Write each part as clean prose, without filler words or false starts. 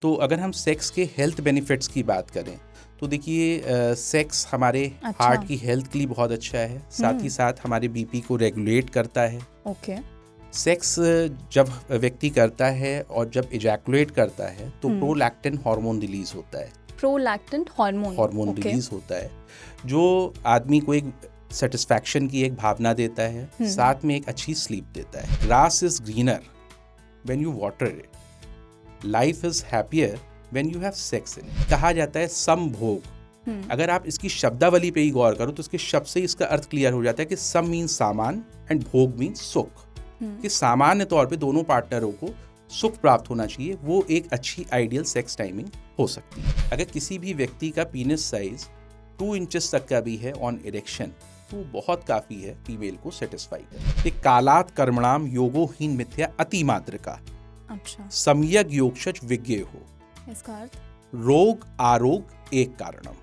तो अगर हम सेक्स के हेल्थ बेनिफिट्स की बात करें तो देखिए सेक्स हमारे अच्छा। हार्ट की हेल्थ के लिए बहुत अच्छा है, साथ ही साथ हमारे बीपी को रेगुलेट करता है। ओके। सेक्स जब व्यक्ति करता है और जब इजैकुलेट करता है तो प्रोलैक्टिन हार्मोन रिलीज होता है, प्रोलैक्टिन हार्मोन। ओके। रिलीज होता है जो आदमी को एक सेटिस्फैक्शन की एक भावना देता है, साथ में एक अच्छी स्लीप देता है। Grass is greener when you water it, life is happier when you have sex in it. कहा जाता है समभोग। अगर आप इसकी शब्दावली पे ही गौर करो तो इसके शब्द से ही इसका अर्थ क्लियर हो जाता है कि सम मीन सामान एंड भोग मीन सुख। कि सामान्य तौर पे दोनों पार्टनरों को सुख प्राप्त होना चाहिए, वो एक अच्छी आइडियल सेक्स टाइमिंग हो सकती है। अगर किसी भी व्यक्ति का पीनिस साइज 2 इंचेस तक का भी है ऑन इरेक्शन तो बहुत काफी है फीमेल को सेटिस्फाई करने। कालात कर्मणाम योगोहीन मिथ्या अतिमात्र का अच्छा, सम्यक योगशच विज्ञेय हो, इसका अर्थ? रोग आरोग एक कारणम।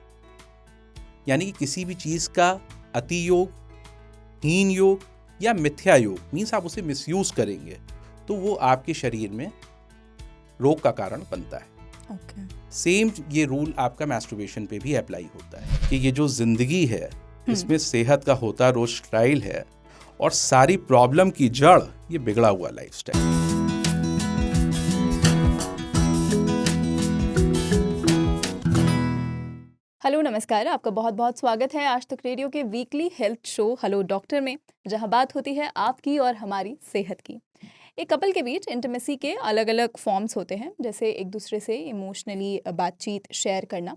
यानी कि किसी भी चीज का अति योग, हीन योग या मिथ्या योग मीन्स आप उसे मिसयूज करेंगे तो वो आपके शरीर में रोग का कारण बनता है। ओके। सेम ये रूल आपका मैस्टरबेशन पे भी अप्लाई होता है कि ये जो जिंदगी है इसमें सेहत का होता रोज स्टाइल है और सारी प्रॉब्लम की जड़ ये बिगड़ा हुआ लाइफस्टाइल। हेलो, नमस्कार। आपका बहुत बहुत स्वागत है आज तक रेडियो के weekly health show hello doctor में, जहां बात होती है आपकी और हमारी सेहत की। एक कपल के बीच इंटीमेसी के अलग अलग फॉर्म्स होते हैं, जैसे एक दूसरे से इमोशनली बातचीत शेयर करना।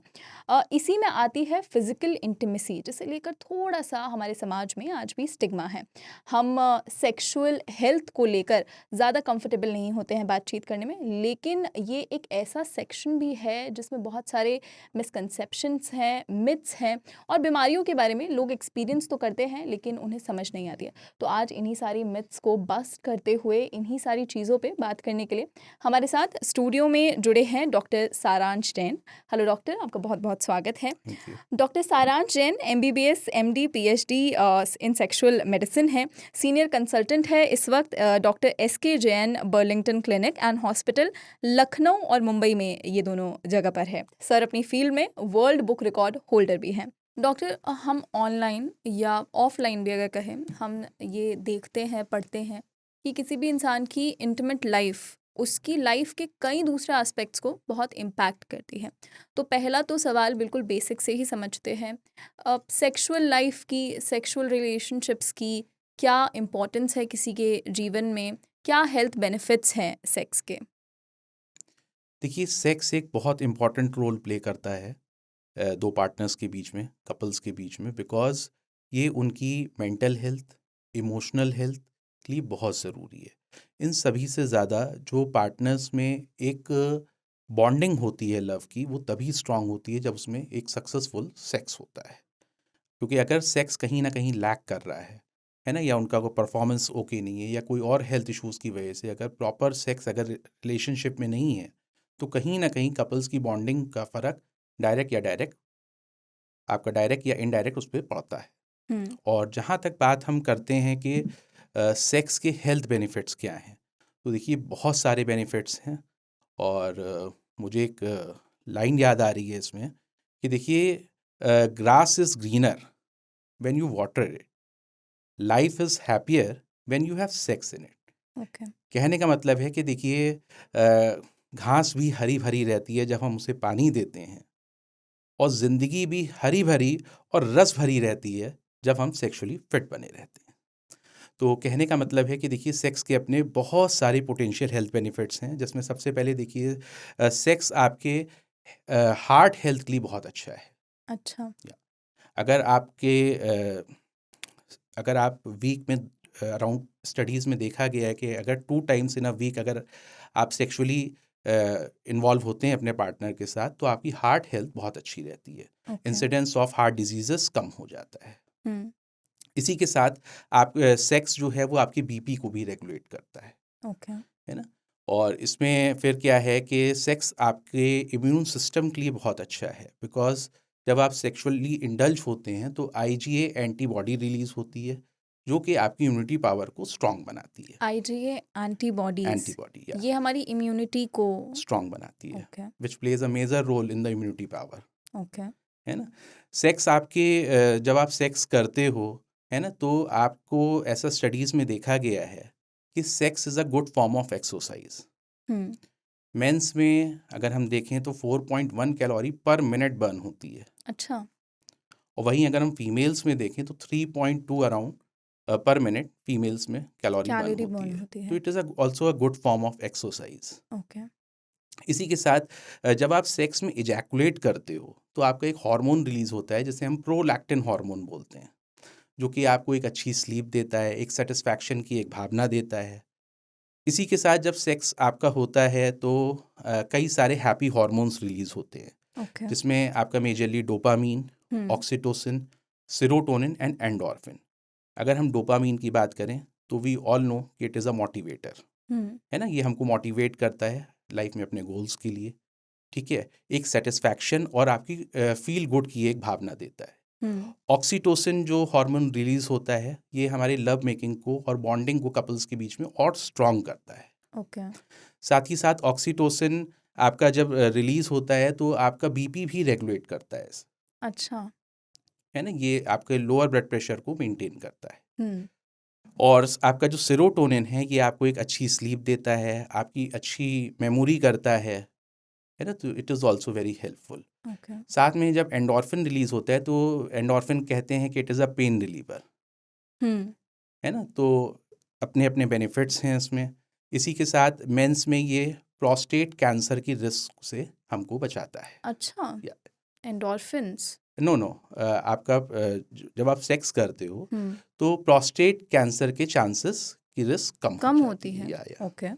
इसी में आती है फिजिकल इंटीमेसी, जिसे लेकर थोड़ा सा हमारे समाज में आज भी स्टिग्मा है। हम सेक्सुअल हेल्थ को लेकर ज़्यादा कंफर्टेबल नहीं होते हैं बातचीत करने में, लेकिन ये एक ऐसा सेक्शन भी है जिसमें बहुत सारे मिसकंसेप्शंस हैं, मिथ्स हैं और बीमारियों के बारे में लोग एक्सपीरियंस तो करते हैं लेकिन उन्हें समझ नहीं आती है। तो आज इन्हीं सारी मिथ्स को बस्ट करते हुए इन्हीं सारी चीज़ों पे बात करने के लिए हमारे साथ स्टूडियो में जुड़े हैं डॉक्टर सारांश जैन। हेलो डॉक्टर, आपका बहुत बहुत स्वागत है। डॉक्टर सारांश Jain MBBS MD PhD in sexual medicine है, सीनियर कंसल्टेंट है इस वक्त doctor SK Jain Burlington clinic and hospital, Lucknow और मुंबई में ये दोनों जगह पर है। सर अपनी फील्ड में वर्ल्ड बुक रिकॉर्ड होल्डर भी हैं। डॉक्टर, हम ऑनलाइन या ऑफलाइन भी अगर कहें, हम ये देखते हैं, पढ़ते हैं कि किसी भी इंसान की इंटीमेट लाइफ उसकी लाइफ के कई दूसरे एस्पेक्ट्स को बहुत इम्पैक्ट करती है। तो पहला तो सवाल बिल्कुल बेसिक से ही समझते हैं, अब सेक्सुअल लाइफ की, सेक्सुअल रिलेशनशिप्स की क्या इम्पोर्टेंस है किसी के जीवन में, क्या हेल्थ बेनिफिट्स हैं सेक्स के? देखिए सेक्स एक बहुत इंपॉर्टेंट रोल प्ले करता है दो पार्टनर्स के बीच में, कपल्स के बीच में, बिकॉज ये उनकी मेंटल हेल्थ, इमोशनल हेल्थ के लिए बहुत ज़रूरी है। इन सभी से ज़्यादा जो पार्टनर्स में एक बॉन्डिंग होती है लव की, वो तभी स्ट्रांग होती है जब उसमें एक सक्सेसफुल सेक्स होता है। क्योंकि अगर सेक्स कहीं ना कहीं लैक कर रहा है ना, या उनका कोई परफॉर्मेंस ओके नहीं है या कोई और हेल्थ इश्यूज़ की वजह से अगर प्रॉपर सेक्स अगर रिलेशनशिप में नहीं है तो कहीं ना कहीं कपल्स की बॉन्डिंग का फ़र्क डायरेक्ट या डायरेक्ट, आपका डायरेक्ट या इनडायरेक्ट उस पर पड़ता है। और जहाँ तक बात हम करते हैं कि सेक्स के हेल्थ बेनिफिट्स क्या हैं, तो देखिए बहुत सारे बेनिफिट्स हैं। और मुझे एक लाइन याद आ रही है इसमें कि देखिए grass is greener when you water it, life is happier when you have sex in it. Okay. कहने का मतलब है कि देखिए घास भी हरी भरी रहती है जब हम उसे पानी देते हैं, और ज़िंदगी भी हरी भरी और रस भरी रहती है जब हम सेक्सुअली फिट बने रहते हैं। तो कहने का मतलब है कि देखिए सेक्स के अपने बहुत सारे पोटेंशियल हेल्थ बेनिफिट्स हैं, जिसमें सबसे पहले देखिए सेक्स आपके हार्ट हेल्थ के लिए बहुत अच्छा है। अच्छा। अगर आपके अगर आप वीक में अराउंड स्टडीज़ में देखा गया है कि अगर 2 टाइम्स इन अ वीक अगर आप सेक्सुअली इन्वॉल्व होते हैं अपने पार्टनर के साथ तो आपकी हार्ट हेल्थ बहुत अच्छी रहती है, okay. Incidence of heart diseases कम हो जाता है। हम्म। इसी के साथ आप सेक्स जो है वो आपकी बीपी को भी रेगुलेट करता ओके। है ना। और इसमें फिर क्या है कि सेक्स आपके इम्यून सिस्टम के लिए बहुत अच्छा है, बिकॉज जब आप सेक्सुअली इंडल्ज होते हैं तो IgA एंटीबॉडी रिलीज होती है, जो कि आपकी इम्यूनिटी पावर को स्ट्रांग बनाती है। IgA एंटीबॉडीज एंटीबॉडी या ये हमारी इम्यूनिटी को स्ट्रांग बनाती है, okay which plays a major role in the immunity power, okay है ना। सेक्स आपके जब आप सेक्स करते हो, है ना, तो आपको ऐसा स्टडीज में देखा गया है कि sex is a good form of exercise. Hmm men's में अगर हम देखें तो 4.1 कैलोरी पर मिनट बर्न होती है, अच्छा और वहीं अगर हम फीमेल्स में देखें तो 3.2 अराउंड पर मिनट फीमेल्स में कैलोरी बर्न कैलोरी होती बर्न है। होती तो है it is also a good form of exercise. Okay इसी के साथ जब आप सेक्स में इजैकुलेट करते हो तो आपका एक हार्मोन रिलीज होता है जिसे हम प्रोलैक्टिन हार्मोन बोलते हैं, जो कि आपको एक अच्छी स्लीप देता है, एक सेटिस्फैक्शन की एक भावना देता है। इसी के साथ जब सेक्स आपका होता है तो कई सारे हैप्पी हार्मोन्स रिलीज होते हैं, ओके जिसमें आपका majorly dopamine, hmm oxytocin, serotonin and endorphin. अगर हम डोपामीन की बात करें तो वी ऑल नो कि इट इज़ अ मोटिवेटर, हम्म है ना। ये हमको मोटिवेट करता है लाइफ में अपने गोल्स के लिए, ठीक है। एक सेटिस्फैक्शन और आपकी फील गुड की एक भावना देता है। हम्म ऑक्सीटोसिन जो हार्मोन रिलीज होता है, ये हमारे लव मेकिंग को और बॉन्डिंग को कपल्स के बीच में और स्ट्रांग करता है। ओके साथ ही साथ ऑक्सीटोसिन आपका जब रिलीज होता है तो आपका बीपी भी रेगुलेट करता अच्छा है ना। ये आपके लोअर ब्लड प्रेशर को मेंटेन करता है। हम्म और आपका जो सेरोटोनिन है, ये आपको एक अच्छी स्लीप देता है, आपकी अच्छी मेमोरी करता है ना। तो it is also very helpful. Okay साथ में जब एंडोर्फिन रिलीज होता है तो एंडोर्फिन कहते हैं कि it is a pain reliever, hmm है ना। तो अपने अपने बेनिफिट्स हैं इसमें। इसी के साथ मेंस में ये प्रोस्टेट कैंसर की रिस्क से हमको बचाता है। अच्छा या एंडोर्फिन्स नो नो आपका जब आप सेक्स करते हो हम्म तो प्रोस्टेट कैंसर के चांसेस की रिस्क कम हो कम जाती होती है। है या ओके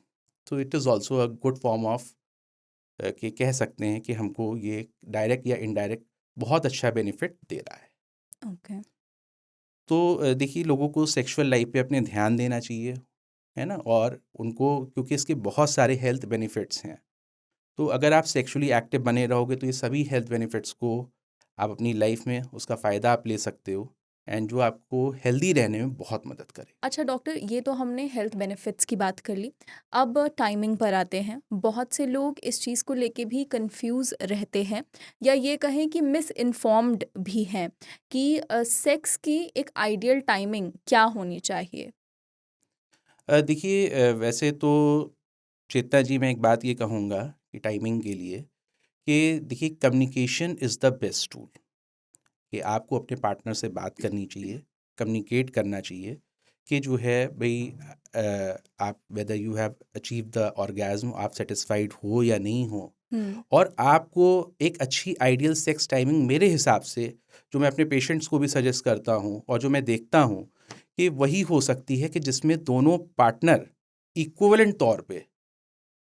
तो it is also a good form of कि कह सकते हैं कि हमको ये डायरेक्ट या इनडायरेक्ट बहुत अच्छा बेनिफिट दे रहा है। ओके तो देखिए, लोगों को सेक्सुअल लाइफ पे अपने ध्यान देना चाहिए, है ना। और उनको, क्योंकि इसके बहुत सारे हेल्थ बेनिफिट्स हैं, तो अगर आप सेक्सुअली एक्टिव बने रहोगे तो ये सभी हेल्थ बेनिफिट्स को आप अपनी लाइफ में उसका फ़ायदा आप ले सकते हो, एंड जो आपको हेल्दी रहने में बहुत मदद करे। अच्छा डॉक्टर ये तो हमने हेल्थ बेनिफिट्स की बात कर ली अब टाइमिंग पर आते हैं बहुत से लोग इस चीज़ को लेके भी कंफ्यूज रहते हैं या ये कहें कि मिस इन्फॉर्म्ड भी हैं कि सेक्स की एक आइडियल टाइमिंग क्या होनी चाहिए देखिए, वैसे तो चेतना जी, मैं एक बात ये कहूँगा कि टाइमिंग के लिए, कि देखिए, communication is the best tool. कि आपको अपने पार्टनर से बात करनी चाहिए, कम्युनिकेट करना चाहिए कि जो है भई, आप whether you have achieve the orgasm, आप सेटिस्फाइड हो या नहीं हो। हम्म और आपको एक अच्छी आइडियल सेक्स टाइमिंग, मेरे हिसाब से जो मैं अपने पेशेंट्स को भी सजेस्ट करता हूँ और जो मैं देखता हूँ, कि वही हो सकती है कि जिसमें दोनों पार्टनर इक्विवेलेंट तौर पे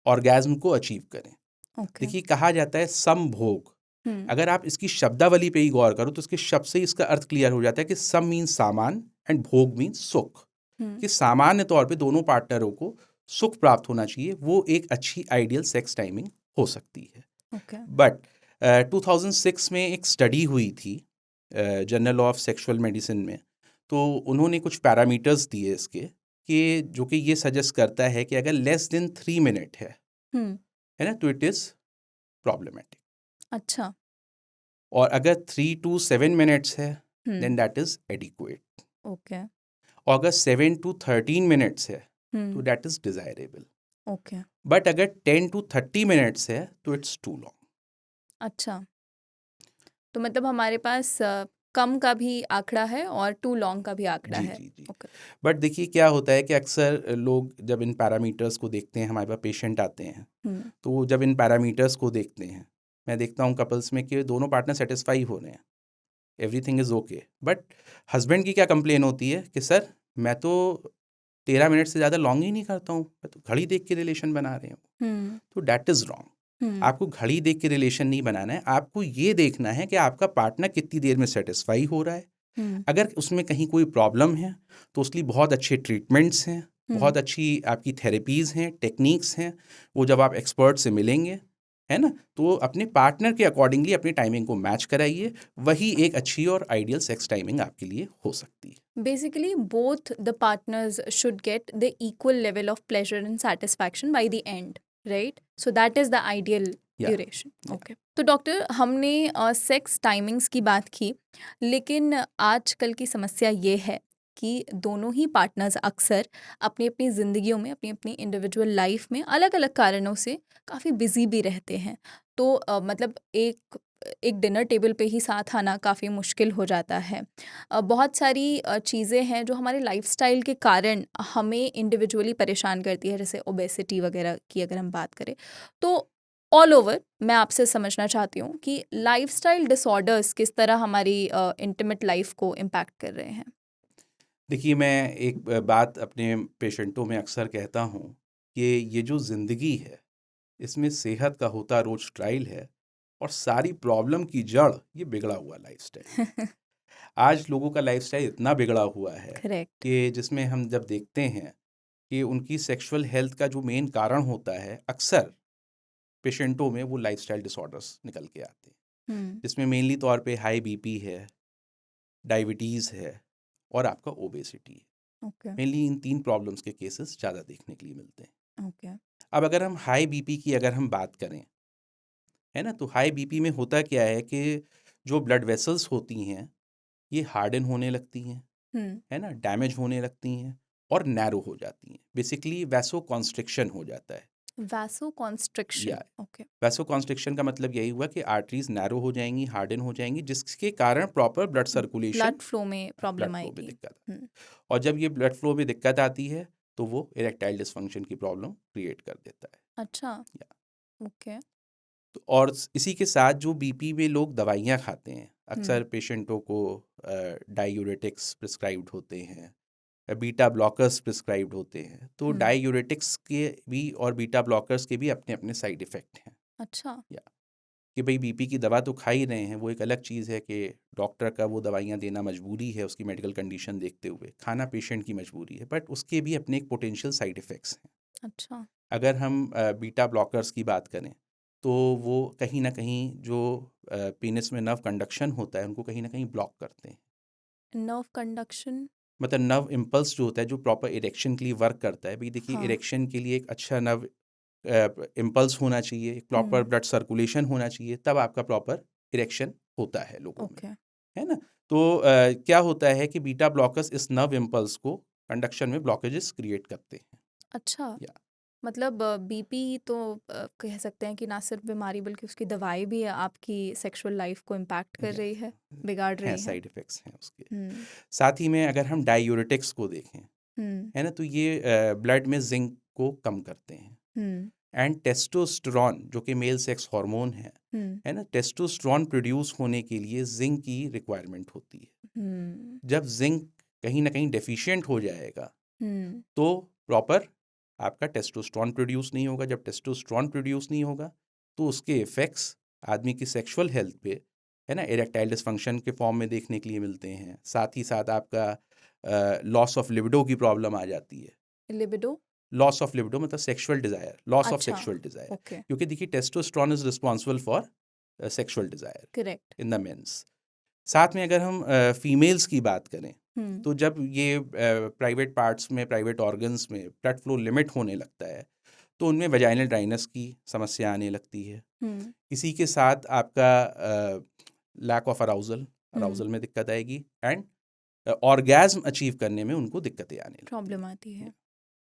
ऑर्गेज़्म को अचीव करें। ओके देखिए, कहा जाता है समभोग। हम्म अगर आप इसकी शब्दावली पे ही गौर करो तो इसके शब्द से ही इसका अर्थ क्लियर हो जाता है कि सम मीन्स सामान एंड भोग मीन्स सुख। हम्म कि सामान्य तौर पे दोनों पार्टनरों को सुख प्राप्त होना चाहिए, वो एक अच्छी आइडियल सेक्स टाइमिंग हो सकती है। ओके बट 2006 में एक स्टडी हुई थी जर्नल ऑफ सेक्सुअल मेडिसिन में, तो उन्होंने कुछ पैरामीटर्स दिए इसके, कि जो कि ये सजेस्ट करता है कि अगर लेस देन 3 मिनट हम्म है ना, तो इट इज़ प्रॉब्लमेटिक। अच्छा और अगर 3 to 7 मिनट्स है, then hmm that is adequate. Okay और अगर 7 to 13 मिनट्स है, तो hmm that is desirable. Okay but अगर 10 to 30 मिनट्स है, तो इट्स टू लॉन्ग। अच्छा तो मतलब हमारे पास कम का भी आंकड़ा है और टू लॉन्ग का भी आंकड़ा जी है जी जी। ओके बट देखिए, क्या होता है कि अक्सर लोग जब इन पैरामीटर्स को देखते हैं, हमारे पास पेशेंट आते हैं, हम्म तो वो जब इन पैरामीटर्स को देखते हैं, मैं देखता हूँ कपल्स में कि दोनों पार्टनर सेटिस्फाई हो रहे हैं, everything is okay. But husband की क्या कंप्लेन होती है कि सर, मैं तो 13 मिनट से ज़्यादा लॉन्ग ही नहीं करता हूँ, मैं तो घड़ी देख के रिलेशन बना रहे हूँ। हम्म तो दैट इज़ रॉन्ग। हम्म आपको घड़ी देख के रिलेशन नहीं बनाना है, आपको ये देखना है कि आपका पार्टनर कितनी देर में सेटिस्फाई हो रहा है। हम्म अगर उसमें कहीं कोई प्रॉब्लम है तो उसके लिए बहुत अच्छे ट्रीटमेंट्स हैं, बहुत अच्छी आपकी थेरेपीज़ हैं, टेक्निक्स हैं। वो जब आप एक्सपर्ट से मिलेंगे है ना? तो अपने पार्टनर के अकॉर्डिंगली अपनी टाइमिंग को मैच कराइए, वही एक अच्छी और आइडियल सेक्स टाइमिंग आपके लिए हो सकती है। Basically, both the partners should get the equal level of pleasure and satisfaction by the end, right? So that is the ideal या duration. Okay. तो डॉक्टर, हमने सेक्स टाइमिंग्स की बात की, लेकिन आजकल की समस्या ये है कि दोनों ही पार्टनर्स अक्सर अपनी अपनी ज़िंदगियों में, अपनी अपनी इंडिविजुअल लाइफ में अलग अलग कारणों से काफ़ी बिजी भी रहते हैं। तो मतलब एक एक डिनर टेबल पे ही साथ आना काफ़ी मुश्किल हो जाता है। बहुत सारी चीज़ें हैं जो हमारे लाइफस्टाइल के कारण हमें इंडिविजुअली परेशान करती है, जैसे ओबेसिटी वगैरह की अगर हम बात करें। तो ऑल ओवर मैं आपसे समझना चाहती हूँ कि लाइफस्टाइल डिसऑर्डर्स किस तरह हमारी इंटीमेट लाइफ को इम्पैक्ट कर रहे हैं। देखिए, मैं एक बात अपने पेशेंटों में अक्सर कहता हूँ कि ये जो ज़िंदगी है, इसमें सेहत का होता रोज ट्रायल है, और सारी प्रॉब्लम की जड़ ये बिगड़ा हुआ लाइफस्टाइल है। आज लोगों का लाइफस्टाइल इतना बिगड़ा हुआ है करेक्ट। कि जिसमें हम जब देखते हैं कि उनकी सेक्सुअल हेल्थ का जो मेन कारण होता है, अक्सर पेशेंटों में वो लाइफस्टाइल डिसऑर्डर्स निकल के आते हैं, हम्म। जिसमें मेनली तौर पे हाई बीपी है, डायबिटीज़ है, और आपका ओबेसिटी है। ओके। मेनली इन 3 प्रॉब्लम्स के केसेस ज़्यादा देखने के लिए मिलते हैं। ओके। अब अगर हम हाई बीपी की अगर हम बात करें, है ना, तो हाई बीपी में होता क्या है कि जो ब्लड वेसल्स होती हैं, ये हार्डन होने लगती हैं, हम्म। है ना, डैमेज होने लगती हैं और नैरो हो जाती हैं। बेसिकली वैसो कॉन्स्ट्रिक्शन हो जाता है। Vaso constriction. या ओके। वैसो कॉन्स्ट्रिक्शन का मतलब यही हुआ कि आर्टरीज नैरो हो जाएंगी, हार्डन हो जाएंगी, जिसके कारण proper blood circulation, blood flow में ब्लड प्रॉब्लम फ्लो में आएगी। दिक्कत आती हम्म। है। और जब ये ब्लड फ्लो में दिक्कत आती है, तो वो इरेक्टाइल डिसफंक्शन की प्रॉब्लम क्रिएट कर देता है। अच्छा। या ओके। तो और इसी के साथ जो बीपी में लोग दवाइयाँ खाते हैं, हम्म। अक्सर पेशेंटों को डायूरेटिक्स प्रिस्क्राइब्ड होते हैं, बीटा ब्लॉकर्स प्रिस्क्राइब्ड होते हैं। तो हम्म। डायूरेटिक्स के भी और बीटा ब्लॉकर्स के भी अपने अपने साइड इफ़ेक्ट हैं। अच्छा। या कि भाई बीपी की दवा तो खा ही रहे हैं, वो एक अलग चीज़ है कि डॉक्टर का वो दवाइयाँ देना मजबूरी है उसकी मेडिकल कंडीशन देखते हुए, खाना पेशेंट की मजबूरी है, बट उसके भी अपने एक पोटेंशियल साइड इफ़ेक्ट्स हैं। अच्छा। अगर हम बीटा ब्लॉकर्स की बात करें, तो वो कहीं ना कहीं जो पेनिस में नर्व कंडक्शन होता है, उनको कहीं ना कहीं ब्लॉक करते हैं। Nerve conduction. मतलब नर्व इम्पल्स जो होता है, जो प्रॉपर इरेक्शन के लिए वर्क करता है, भाई देखिए हाँ। इरेक्शन के लिए एक अच्छा नर्व इम्पल्स होना चाहिए, एक प्रॉपर हम्म। ब्लड सर्कुलेशन होना चाहिए, तब आपका प्रॉपर इरेक्शन होता है लोगों में, ओके। है ना? तो क्या होता है कि बीटा ब्लॉकर्स इस नर्व इम्पल्स को कंडक्शन में ब्लॉकेजेस क्रिएट करते हैं। अच्छा। या मतलब बीपी तो कह सकते हैं कि ना सिर्फ बीमारी बल्कि उसकी दवाई भी आपकी सेक्सुअल लाइफ को इम्पैक्ट कर या रही है, बिगाड़ हैं, रही है। साइड इफ़ेक्ट्स हैं उसके। हम्म। साथ ही में अगर हम डायूरेटिक्स को देखें, हम्म। है ना, तो ये ब्लड में जिंक को कम करते हैं। हम्म। एंड टेस्टोस्टेरोन जो कि मेल सेक्स हार्मोन हम्म। है ना, टेस्टोस्टेरोन प्रोड्यूस होने के लिए जिंक की रिक्वायरमेंट होती है। हम्म। जब जिंक कहीं ना कहीं डेफिशिएंट हो जाएगा, हम्म। तो प्रॉपर आपका टेस्टोस्टेरोन प्रोड्यूस नहीं होगा। जब टेस्टोस्टेरोन प्रोड्यूस नहीं होगा, तो उसके इफ़ेक्ट्स आदमी की सेक्सुअल हेल्थ पे, है ना, इरेक्टाइल डिसफंक्शन के फॉर्म में देखने के लिए मिलते हैं। साथ ही साथ आपका लॉस ऑफ लिबिडो की प्रॉब्लम आ जाती है। लिबिडो। लॉस ऑफ लिबिडो मतलब सेक्सुअल डिज़ायर, लॉस ऑफ अच्छा। Sexual desire, okay. क्योंकि देखिए testosterone is responsible for sexual desire correct. In the men's. साथ में अगर हम फीमेल्स की बात करें, हम्म। तो जब ये प्राइवेट पार्ट्स में, प्राइवेट ऑर्गन्स में ब्लड फ्लो लिमिट होने लगता है, तो उनमें वजाइनल ड्राइनेस की समस्या आने लगती है। हम्म। इसी के साथ आपका lack of arousal, hmm. Arousal में दिक्कत आएगी, एंड ऑर्गेज्म अचीव करने में उनको दिक्कतें आने लगती प्रॉब्लम आती है। हैं।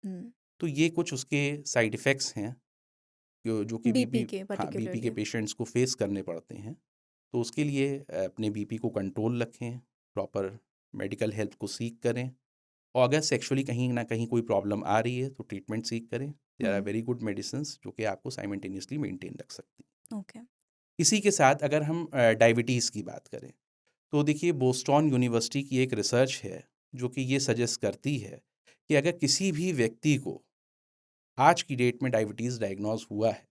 हम्म। तो ये कुछ उसके साइड इफ़ेक्ट्स हैं जो कि बीपी बीपी, के हाँ, बीपी के पर्टिकुलरली। पेशेंट्स को फेस करने पड़ते हैं। तो उसके लिए अपने बीपी को कंट्रोल रखें, प्रॉपर मेडिकल हेल्प को सीक करें, और अगर सेक्सुअली कहीं ना कहीं कोई प्रॉब्लम आ रही है, तो ट्रीटमेंट सीक करें। There are hmm. Very good medicines जो कि आपको साइमल्टेनियसली मेंटेन रख सकती हैं। ओके। इसी के साथ अगर हम डायबिटीज़ की बात करें, तो देखिए बोस्टन यूनिवर्सिटी की एक रिसर्च है जो कि ये सजेस्ट करती है कि अगर किसी भी व्यक्ति को आज की डेट में डायबिटीज़ डायग्नोज हुआ है,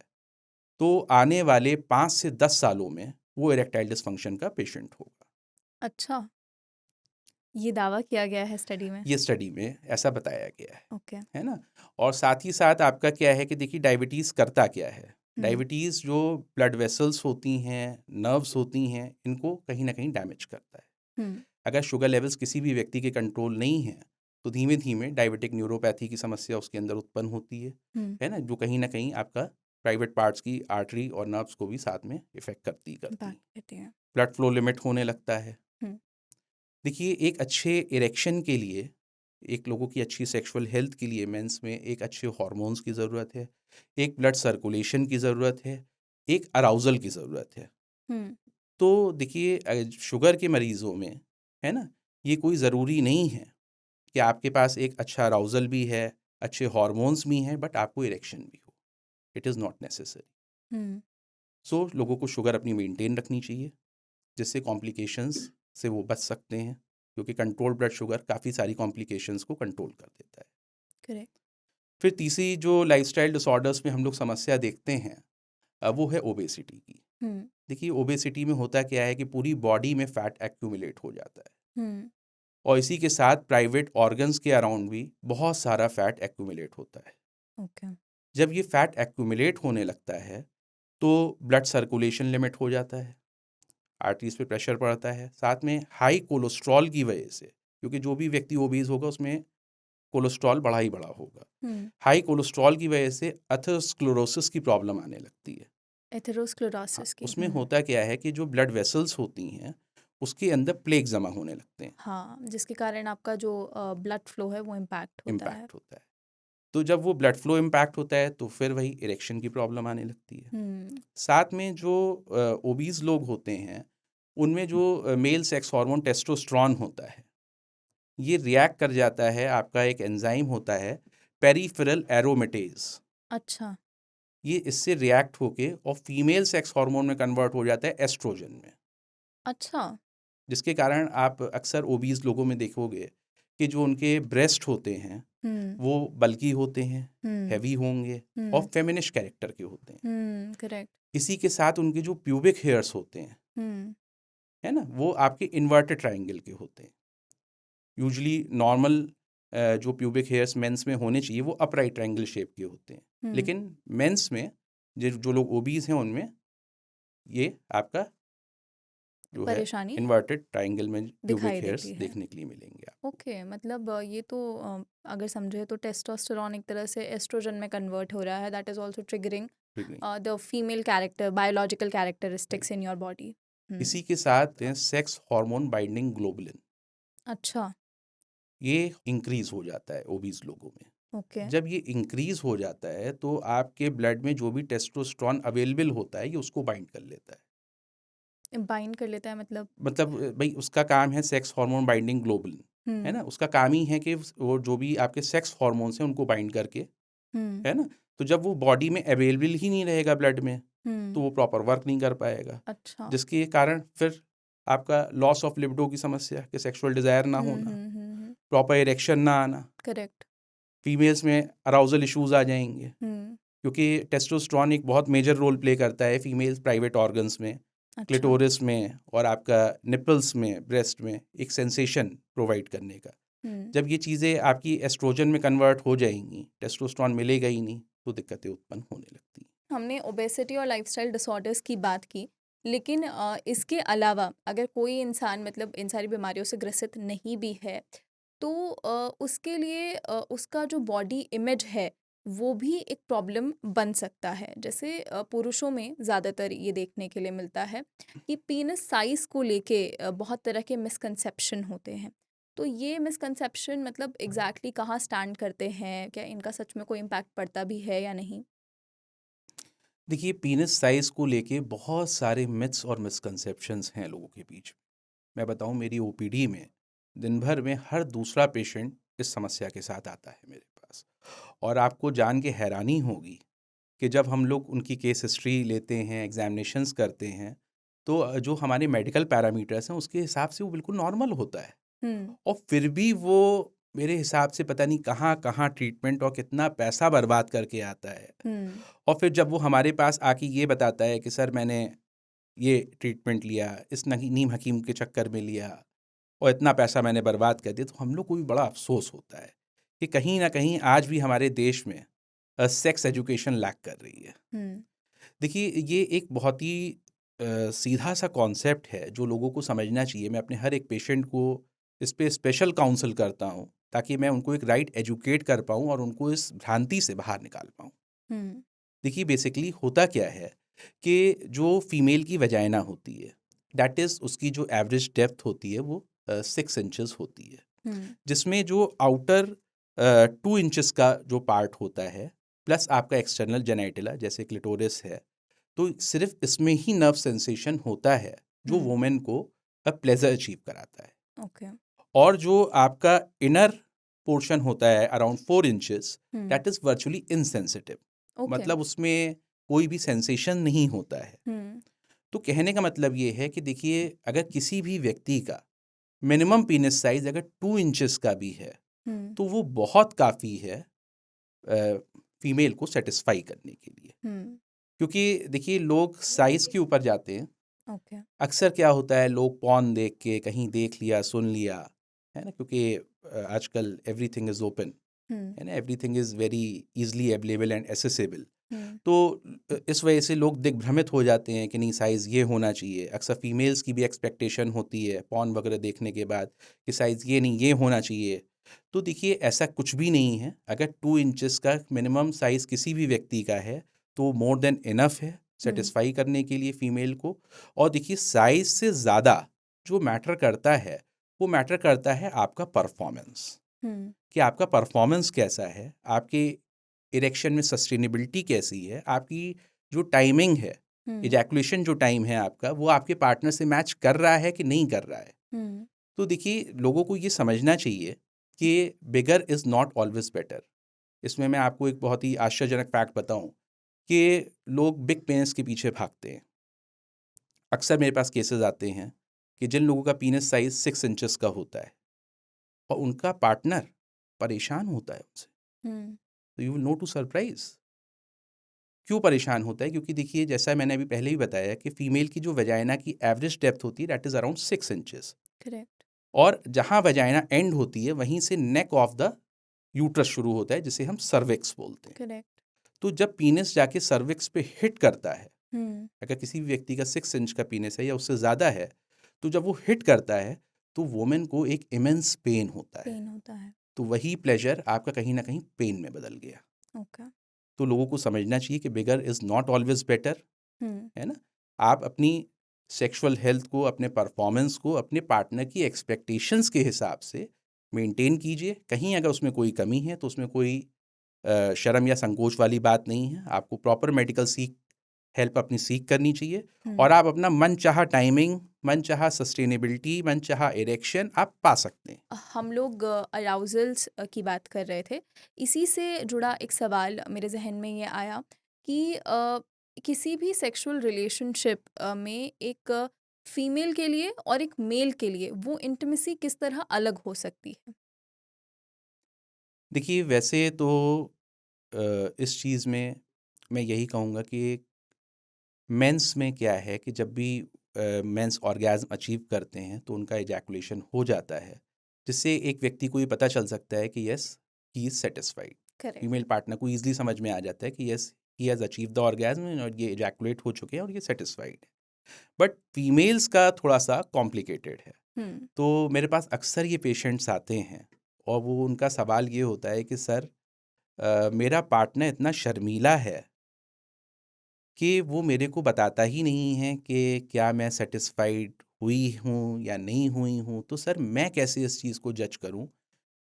तो आने वाले 5 से 10 सालों में वो इरेक्टाइल डिसफंक्शन का पेशेंट होगा। अच्छा, ये दावा किया गया है स्टडी में। ये स्टडी में ऐसा बताया गया ओके। है ना? और साथ ही साथ आपका क्या है कि देखिए डायबिटीज़ करता क्या है? डायबिटीज़ जो ब्लड वेसल्स होती हैं, नर्व्स होती हैं, इनको कहीं ना कहीं डैमेज करता है। अगर शुगर लेवल्स किसी भी व्यक्ति के कंट्रोल नहीं है तो धीमे धीमे डायबिटिक न्यूरोपैथी की समस्या उसके अंदर उत्पन्न होती है ना, जो कहीं ना कहीं आपका प्राइवेट पार्ट्स की आर्टरी और नर्व्स को भी साथ में इफेक्ट करती है। ब्लड फ्लो लिमिट होने लगता है। देखिए, एक अच्छे इरेक्शन के लिए, एक लोगों की अच्छी सेक्सुअल हेल्थ के लिए मेंस में एक अच्छे हार्मोन्स की ज़रूरत है, एक ब्लड सर्कुलेशन की ज़रूरत है, एक अराउजल की ज़रूरत है। तो देखिए, शुगर के मरीज़ों में, है ना, ये कोई ज़रूरी नहीं है कि आपके पास एक अच्छा अराउजल भी है, अच्छे हार्मोन्स भी हैं, बट आपको इरेक्शन भी हो। It is not necessary. So लोगों को शुगर अपनी मेंटेन रखनी चाहिए, जिससे कॉम्प्लिकेशंस से वो बच सकते हैं, क्योंकि कंट्रोल ब्लड शुगर काफ़ी सारी कॉम्प्लिकेशंस को कंट्रोल कर देता है। करेक्ट। फिर तीसरी जो लाइफस्टाइल डिसऑर्डर्स में हम लोग समस्या देखते हैं, वो है ओबेसिटी की। देखिए, ओबेसिटी में होता क्या है कि पूरी बॉडी में फैट एक्यूमुलेट हो जाता है, और इसी के साथ प्राइवेट ऑर्गन्स के अराउंड भी बहुत सारा फैट एक्यूमुलेट होता है। जब ये फैट एक्यूमुलेट होने लगता है तो ब्लड सर्कुलेशन लिमिट हो जाता है, आर्टरीज पे प्रेशर पड़ता है, साथ में हाई कोलेस्ट्रॉल की वजह से, क्योंकि जो भी व्यक्ति ओबीज होगा उसमें कोलेस्ट्रॉल बढ़ा ही बढ़ा होगा। हाई कोलेस्ट्रॉल की वजह से एथेरोस्क्लेरोसिस की प्रॉब्लम आने लगती है। एथेरोस्क्लेरोसिस की उसमें होता क्या है कि जो ब्लड वेसल्स होती हैं उसके अंदर प्लेग जमा होने लगते हैं, हाँ, जिसके कारण आपका जो ब्लड फ्लो है वो इम्पैक्ट होता है। तो जब वो ब्लड फ्लो इम्पैक्ट होता है तो फिर वही इरेक्शन की प्रॉब्लम आने लगती है। साथ में जो ओबीज लोग होते हैं उनमें जो मेल सेक्स हार्मोन टेस्टोस्टेरोन होता है, ये रिएक्ट कर जाता है, आपका एक एंजाइम होता है पेरिफेरल एरोमेटेज। अच्छा। ये इससे रिएक्ट होके और फीमेल सेक्स हार्मोन में कन्वर्ट हो जाता है एस्ट्रोजन में। अच्छा। जिसके कारण आप अक्सर ओबीज लोगों में देखोगे कि जो उनके ब्रेस्ट होते हैं वो बल्की होते हैं, हैवी होंगे और फेमिनिश कैरेक्टर के होते हैं। करेक्ट। इसी के साथ उनके जो प्यूबिक हेयर्स होते हैं, है ना, वो आपके इन्वर्टेड ट्रायंगल के होते हैं। यूजुअली नॉर्मल जो प्यूबिक हेयर्स मेंस में होने चाहिए वो अपराइट ट्रायंगल शेप के होते हैं, लेकिन मेंस में जो लोग ओबीज हैं उनमें ये आपका जो है परेशानी इन्वर्टेड ट्रायंगल में प्यूबिक दिखाई हेयर्स देती है। देखने के लिए मिलेंगे आपको। ओके, मतलब ये तो अगर समझे तो टेस्टोस्टेरोन एक तरह से एस्ट्रोजन में कन्वर्ट हो रहा है, that is also triggering the female character, biological characteristics in your body. इसी के साथ सेक्स हार्मोन बाइंडिंग ग्लोबुलिन, अच्छा। ये इंक्रीज हो जाता है ओबीज लोगों में। ओके। जब ये इंक्रीज हो जाता है तो आपके ब्लड में जो भी टेस्टोस्टेरोन अवेलेबल होता है ये उसको बाइंड कर लेता है। बाइंड कर लेता है मतलब भाई उसका काम है सेक्स हार्मोन बाइंडिंग ग्लोबुलिन, है ना, उसका काम ही है कि वो जो भी आपके सेक्स हार्मोन्स हैं उनको बाइंड करके, है ना, तो जब वो बॉडी में अवेलेबल ही नहीं रहेगा ब्लड में तो वो प्रॉपर वर्क नहीं कर पाएगा। अच्छा। जिसके कारण फिर आपका लॉस ऑफ लिबिडो की समस्या, कि सेक्सुअल डिजायर ना होना, प्रॉपर इरेक्शन ना आना, करेक्ट। फीमेल्स में अराउजल इश्यूज आ जाएंगे, क्योंकि टेस्टोस्टेरोन एक बहुत मेजर रोल प्ले करता है फीमेल्स प्राइवेट ऑर्गन्स में, क्लिटोरिस में और आपका निपल्स में, ब्रेस्ट में एक सेंसेशन प्रोवाइड करने का। जब ये चीज़ें आपकी एस्ट्रोजन में कन्वर्ट हो जाएंगी, टेस्टोस्टेरोन मिलेगा ही नहीं, तो दिक्कतें उत्पन्न होने लगती हैं। हमने ओबेसिटी और लाइफस्टाइल डिसऑर्डर्स की बात की, लेकिन इसके अलावा अगर कोई इंसान मतलब इन सारी बीमारियों से ग्रसित नहीं भी है तो उसके लिए उसका जो बॉडी इमेज है वो भी एक प्रॉब्लम बन सकता है। जैसे पुरुषों में ज़्यादातर ये देखने के लिए मिलता है कि पीनस साइज़ को लेके बहुत तरह के मिसकंसेप्शन होते हैं। तो ये मिसकंसेप्शन मतलब एग्जैक्टली कहाँ स्टैंड करते हैं, क्या इनका सच में कोई इम्पैक्ट पड़ता भी है या नहीं? देखिए, पीनस साइज को लेके बहुत सारे मिथ्स और मिसकंसेप्शंस हैं लोगों के बीच। मैं बताऊं, मेरी ओपीडी में दिन भर में हर दूसरा पेशेंट इस समस्या के साथ आता है मेरे पास, और आपको जान के हैरानी होगी कि जब हम लोग उनकी केस हिस्ट्री लेते हैं, एग्जामिनेशंस करते हैं, तो जो हमारे मेडिकल पैरामीटर्स हैं उसके हिसाब से वो बिल्कुल नॉर्मल होता है, और फिर भी वो मेरे हिसाब से पता नहीं कहाँ कहाँ ट्रीटमेंट और कितना पैसा बर्बाद करके आता है। और फिर जब वो हमारे पास आके ये बताता है कि सर मैंने ये ट्रीटमेंट लिया, इस नीम हकीम के चक्कर में लिया और इतना पैसा मैंने बर्बाद कर दिया, तो हम लोग को भी बड़ा अफसोस होता है कि कहीं ना कहीं आज भी हमारे देश में सेक्स एजुकेशन लैक कर रही है। देखिए, ये एक बहुत ही सीधा सा कॉन्सेप्ट है जो लोगों को समझना चाहिए। मैं अपने हर एक पेशेंट को इस पे स्पेशल काउंसल करता हूँ, ताकि मैं उनको एक राइट एजुकेट कर पाऊँ और उनको इस भ्रांति से बाहर निकाल पाऊँ। हुँ, देखिए, बेसिकली होता क्या है कि जो फीमेल की वजाइना होती है, दैट इज़ उसकी जो एवरेज डेप्थ होती है वो 6 इंचेस होती है। हुँ, जिसमें जो आउटर 2 इंचेस का जो पार्ट होता है, प्लस आपका एक्सटर्नल जेनिटला जैसे क्लिटोरिस है, तो सिर्फ इसमें ही नर्व सेंसेशन होता है जो हुँ, वुमेन को प्लेजर अचीव कराता है। ओके, और जो आपका इनर पोर्शन होता है around 4 inches, hmm, that is virtually insensitive. Okay, मतलब उसमें कोई भी सेंसेशन नहीं होता है। हुँ, तो कहने का मतलब ये है कि देखिए, अगर किसी भी व्यक्ति का मिनिमम पीनिस साइज अगर 2 इंचेस का भी है, हुँ, तो वो बहुत काफ़ी है फीमेल को सेटिस्फाई करने के लिए। हुँ, क्योंकि देखिए, लोग साइज़ के ऊपर जाते हैं। ओके, अक्सर क्या होता है, लोग पॉर्न देख के कहीं देख लिया, सुन लिया, है ना? क्योंकि आजकल एवरीथिंग इज़ ओपन, हुँ, है ना? Everything is very easily available and accessible. Hmm, तो इस वजह से लोग दिग्भ्रमित हो जाते हैं कि नहीं, साइज़ ये होना चाहिए। अक्सर फीमेल्स की भी एक्सपेक्टेशन होती है पॉर्न वगैरह देखने के बाद कि साइज़ ये नहीं, ये होना चाहिए। तो देखिए, ऐसा कुछ भी नहीं है। अगर 2 इंचेस का मिनिमम साइज़ किसी भी व्यक्ति का है, तो मोर देन इनफ है हुँ, सेटिस्फाई करने के लिए फीमेल को। और देखिए, साइज़ से ज़्यादा जो मैटर करता है, वो मैटर करता है आपका परफॉर्मेंस, हुँ, कि आपका परफॉर्मेंस कैसा है, आपके इरेक्शन में सस्टेनेबिलिटी कैसी है, आपकी जो टाइमिंग है, हुँ, इजैकुलेशन जो टाइम है आपका, वो आपके पार्टनर से मैच कर रहा है कि नहीं कर रहा है। हुँ, तो देखिए, लोगों को ये समझना चाहिए कि बिगर इज़ नॉट ऑलवेज़ बेटर। इसमें मैं आपको एक बहुत ही आश्चर्यजनक फैक्ट बताऊँ कि लोग बिग पेनिस के पीछे भागते हैं। अक्सर मेरे पास केसेज़ आते हैं कि जिन लोगों का पीनिस साइज़ 6 इंचेस का होता है और उनका पार्टनर परेशान होता है उनसे। हुँ, तो you will know to surprise. क्यों परेशान होता है? क्योंकि देखिए, जैसा मैंने अभी पहले ही बताया कि फीमेल की जो वजाइना की एवरेज डेप्थ होती है, that is around 6 inches. Correct, और जहाँ वजाइना एंड होती है, वहीं से नेक ऑफ द यूट्रस शुरू होता है, जिसे हम सर्विक्स बोलते हैं। करेक्ट, तो जब पीनिस जाके सर्विक्स पे हिट करता है, हुँ, अगर किसी भी व्यक्ति का 6 इंच का पीनिस है या उससे ज़्यादा है, तो जब वो हिट करता है, तो वुमेन को एक इमेंस पेन होता है। पेन होता है, तो वही प्लेज़र आपका कहीं न कहीं पेन में बदल गया। ओके, तो लोगों को समझना चाहिए कि बिगर इज़ नॉट ऑलवेज़ बेटर, हुँ, है ना? आप अपनी सेक्सुअल हेल्थ को, अपने परफॉर्मेंस को, अपने पार्टनर की एक्सपेक्टेशंस के हिसाब से मेंटेन कीजिए। कहीं अगर उसमें कोई कमी है, तो उसमें कोई शर्म या संकोच वाली बात नहीं है। आपको प्रॉपर मेडिकल हेल्प अपनी सीक करनी चाहिए हुँ। और आप अपना मनचाहा टाइमिंग, मनचाहा सस्टेनेबिलिटी, मनचाहा इरेक्शन आप पा सकते हैं। हम लोग अराउज़ल्स की बात कर रहे थे। इसी से जुड़ा एक सवाल मेरे ज़हन में ये आया कि किसी भी सेक्सुअल रिलेशनशिप में एक फ़ीमेल के लिए और एक मेल के लिए वो इंटिमेसी किस तरह अलग हो सकती है? देखिए, वैसे तो इस चीज़ में मैं यही कहूँगा कि मेंस में क्या है कि जब भी मेंस ऑर्गेज़्म अचीव करते हैं, तो उनका इजैकुलेशन हो जाता है, जिससे एक व्यक्ति को ये पता चल सकता है कि yes, he is satisfied. Correct. Female partner को ईज़िली समझ में आ जाता है कि yes, he has achieved the orgasm और ये इजैकुलेट हो चुके हैं और ये सैटिस्फाइड है। बट फीमेल्स का थोड़ा-सा कॉम्प्लिकेटेड है। हुँ, तो मेरे पास अक्सर ये पेशेंट्स आते हैं और वो उनका सवाल ये होता है कि सर, मेरा पार्टनर इतना शर्मीला है कि वो मेरे को बताता ही नहीं है कि क्या मैं सैटिस्फाइड हुई हूँ या नहीं हुई हूँ। तो सर, मैं कैसे इस चीज़ को जज करूँ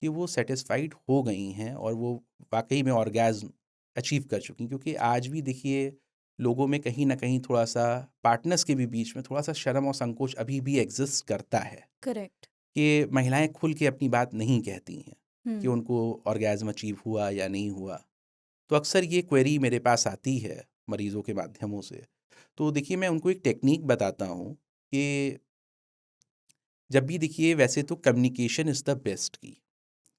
कि वो सैटिस्फाइड हो गई हैं और वो वाक़ई में ऑर्गेज़्म अचीव कर चुकी हैं? क्योंकि आज भी देखिए, लोगों में कहीं न कहीं थोड़ा-सा पार्टनर्स के भी बीच में थोड़ा-सा शर्म और संकोच अभी भी एग्ज़िस्ट करता है करेक्ट। कि महिलाएँ खुल के अपनी बात नहीं कहती हैं कि हुँ, उनको ऑर्गेज़्म अचीव हुआ या नहीं हुआ। तो अक्सर ये क्वेरी मेरे पास आती है मरीज़ों के माध्यमों से। तो देखिए, मैं उनको एक टेक्नीक बताता हूँ कि जब भी देखिए, वैसे तो कम्युनिकेशन इज़ द बेस्ट की,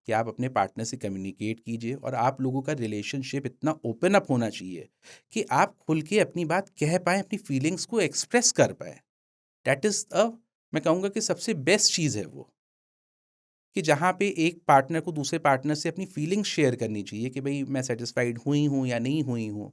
कि आप अपने पार्टनर से कम्युनिकेट कीजिए और आप लोगों का रिलेशनशिप इतना ओपन अप होना चाहिए कि आप खुल के अपनी बात कह पाएँ, अपनी फीलिंग्स को एक्सप्रेस कर पाएँ। दैट इज़ मैं कहूँगा कि सबसे बेस्ट चीज़ है वो, कि जहाँ पे एक पार्टनर को दूसरे पार्टनर से अपनी फीलिंग्स शेयर करनी चाहिए कि भई मैं सैटिस्फाइड हुई हूँ या नहीं हुई हूँ।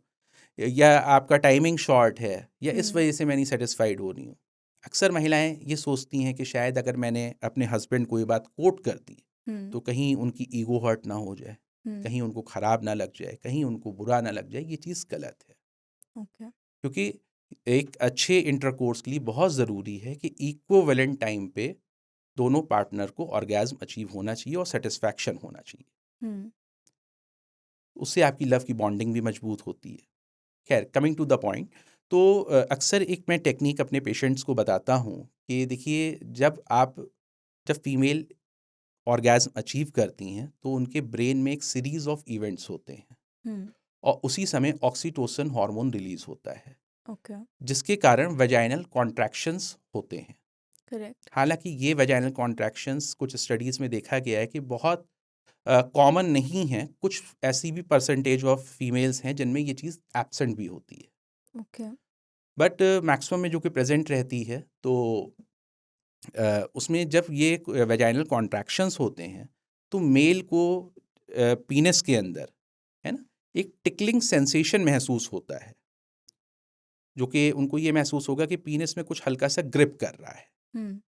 या आपका टाइमिंग शॉर्ट है, या इस हम्म वजह से मैं नहीं सेटिस्फाइड हो रही हूँ। अक्सर महिलाएं ये सोचती हैं कि शायद अगर मैंने अपने हस्बैंड को ये बात कोट कर दी हम्म तो कहीं उनकी ईगो हर्ट ना हो जाए, हम्म कहीं उनको खराब ना लग जाए, कहीं उनको बुरा ना लग जाए। ये चीज़ गलत है, ओके क्योंकि एक अच्छे इंटरकोर्स के लिए बहुत ज़रूरी है कि इक्विवेलेंट टाइम पे दोनों पार्टनर को ऑर्गेज़म अचीव होना चाहिए और सेटिस्फैक्शन होना चाहिए। हम्म उससे आपकी लव की बॉन्डिंग भी मजबूत होती है। खैर, कमिंग टू द पॉइंट, तो अक्सर एक मैं टेक्निक अपने पेशेंट्स को बताता हूँ कि देखिए, जब फीमेल ऑर्गेज़म अचीव करती हैं तो उनके ब्रेन में एक सीरीज़ ऑफ इवेंट्स होते हैं हम्म और उसी समय ऑक्सीटोसिन हार्मोन रिलीज़ होता है, ओके जिसके कारण वेजाइनल कॉन्ट्रैक्शंस होते हैं। करेक्ट हालांकि ये वेजाइनल कॉन्ट्रैक्शंस कुछ स्टडीज़ में देखा गया है कि बहुत कॉमन नहीं है। कुछ ऐसी भी परसेंटेज ऑफ फीमेल्स हैं जिनमें ये चीज़ एब्सेंट भी होती है, ओके बट मैक्सिमम में जो कि प्रेजेंट रहती है। तो उसमें जब ये वेजाइनल कॉन्ट्रैक्शंस होते हैं तो मेल को पीनस के अंदर, है ना, एक टिकलिंग सेंसेशन महसूस होता है, जो कि उनको ये महसूस होगा कि पीनस में कुछ हल्का सा ग्रिप कर रहा हम्म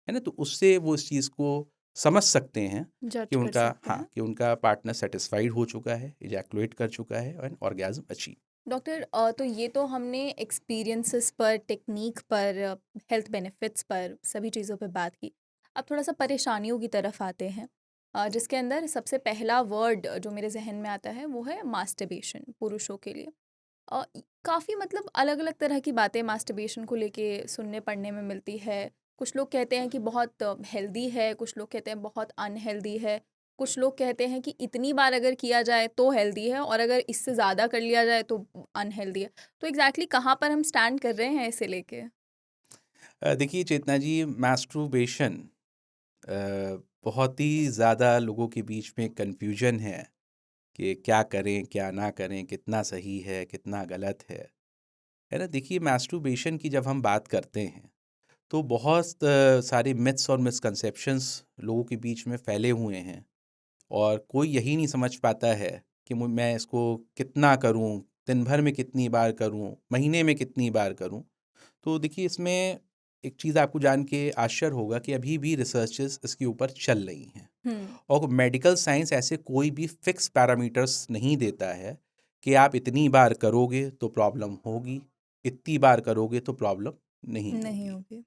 है ना। तो उससे वो इस चीज़ को समझ सकते हैं जज कर सकते हैं। कि उनका पार्टनर सेटिस्फाइड हो चुका है, इजैकुलेट कर चुका है और ऑर्गेज़म अचीव। डॉक्टर तो ये तो हमने एक्सपीरियंसेस पर, टेक्निक पर, हेल्थ बेनिफिट्स पर, सभी चीज़ों पर बात की। अब थोड़ा सा परेशानियों की तरफ आते हैं, जिसके अंदर सबसे पहला वर्ड जो मेरे जहन में आता है वो है मास्टरबेशन पुरुषों के लिए। काफ़ी मतलब अलग अलग तरह की बातें मास्टरबेशन को लेके सुनने पढ़ने में मिलती है। कुछ लोग कहते हैं कि बहुत हेल्दी है, कुछ लोग कहते हैं बहुत अनहेल्दी है, कुछ लोग कहते हैं कि इतनी बार अगर किया जाए तो हेल्दी है और अगर इससे ज़्यादा कर लिया जाए तो अनहेल्दी है। तो एग्जैक्टली कहाँ पर हम स्टैंड कर रहे हैं इसे लेके? देखिए चेतना जी, मैस्ट्रुबेशन बहुत ही ज़्यादा लोगों के बीच में कन्फ्यूजन है कि क्या करें क्या ना करें, कितना सही है कितना गलत है ना। देखिए, मैस्टरबेशन की जब हम बात करते हैं तो बहुत सारे मिथ्स और मिसकंसेप्शंस लोगों के बीच में फैले हुए हैं और कोई यही नहीं समझ पाता है कि मैं इसको कितना करूं, दिन भर में कितनी बार करूं, महीने में कितनी बार करूं। तो देखिए, इसमें एक चीज़ आपको जान के आश्चर्य होगा कि अभी भी रिसर्चेस इसके ऊपर चल रही हैं हम्म और मेडिकल साइंस ऐसे कोई भी फिक्स पैरामीटर्स नहीं देता है कि आप इतनी बार करोगे तो प्रॉब्लम होगी, इतनी बार करोगे तो प्रॉब्लम नहीं नहीं होगी। होगी।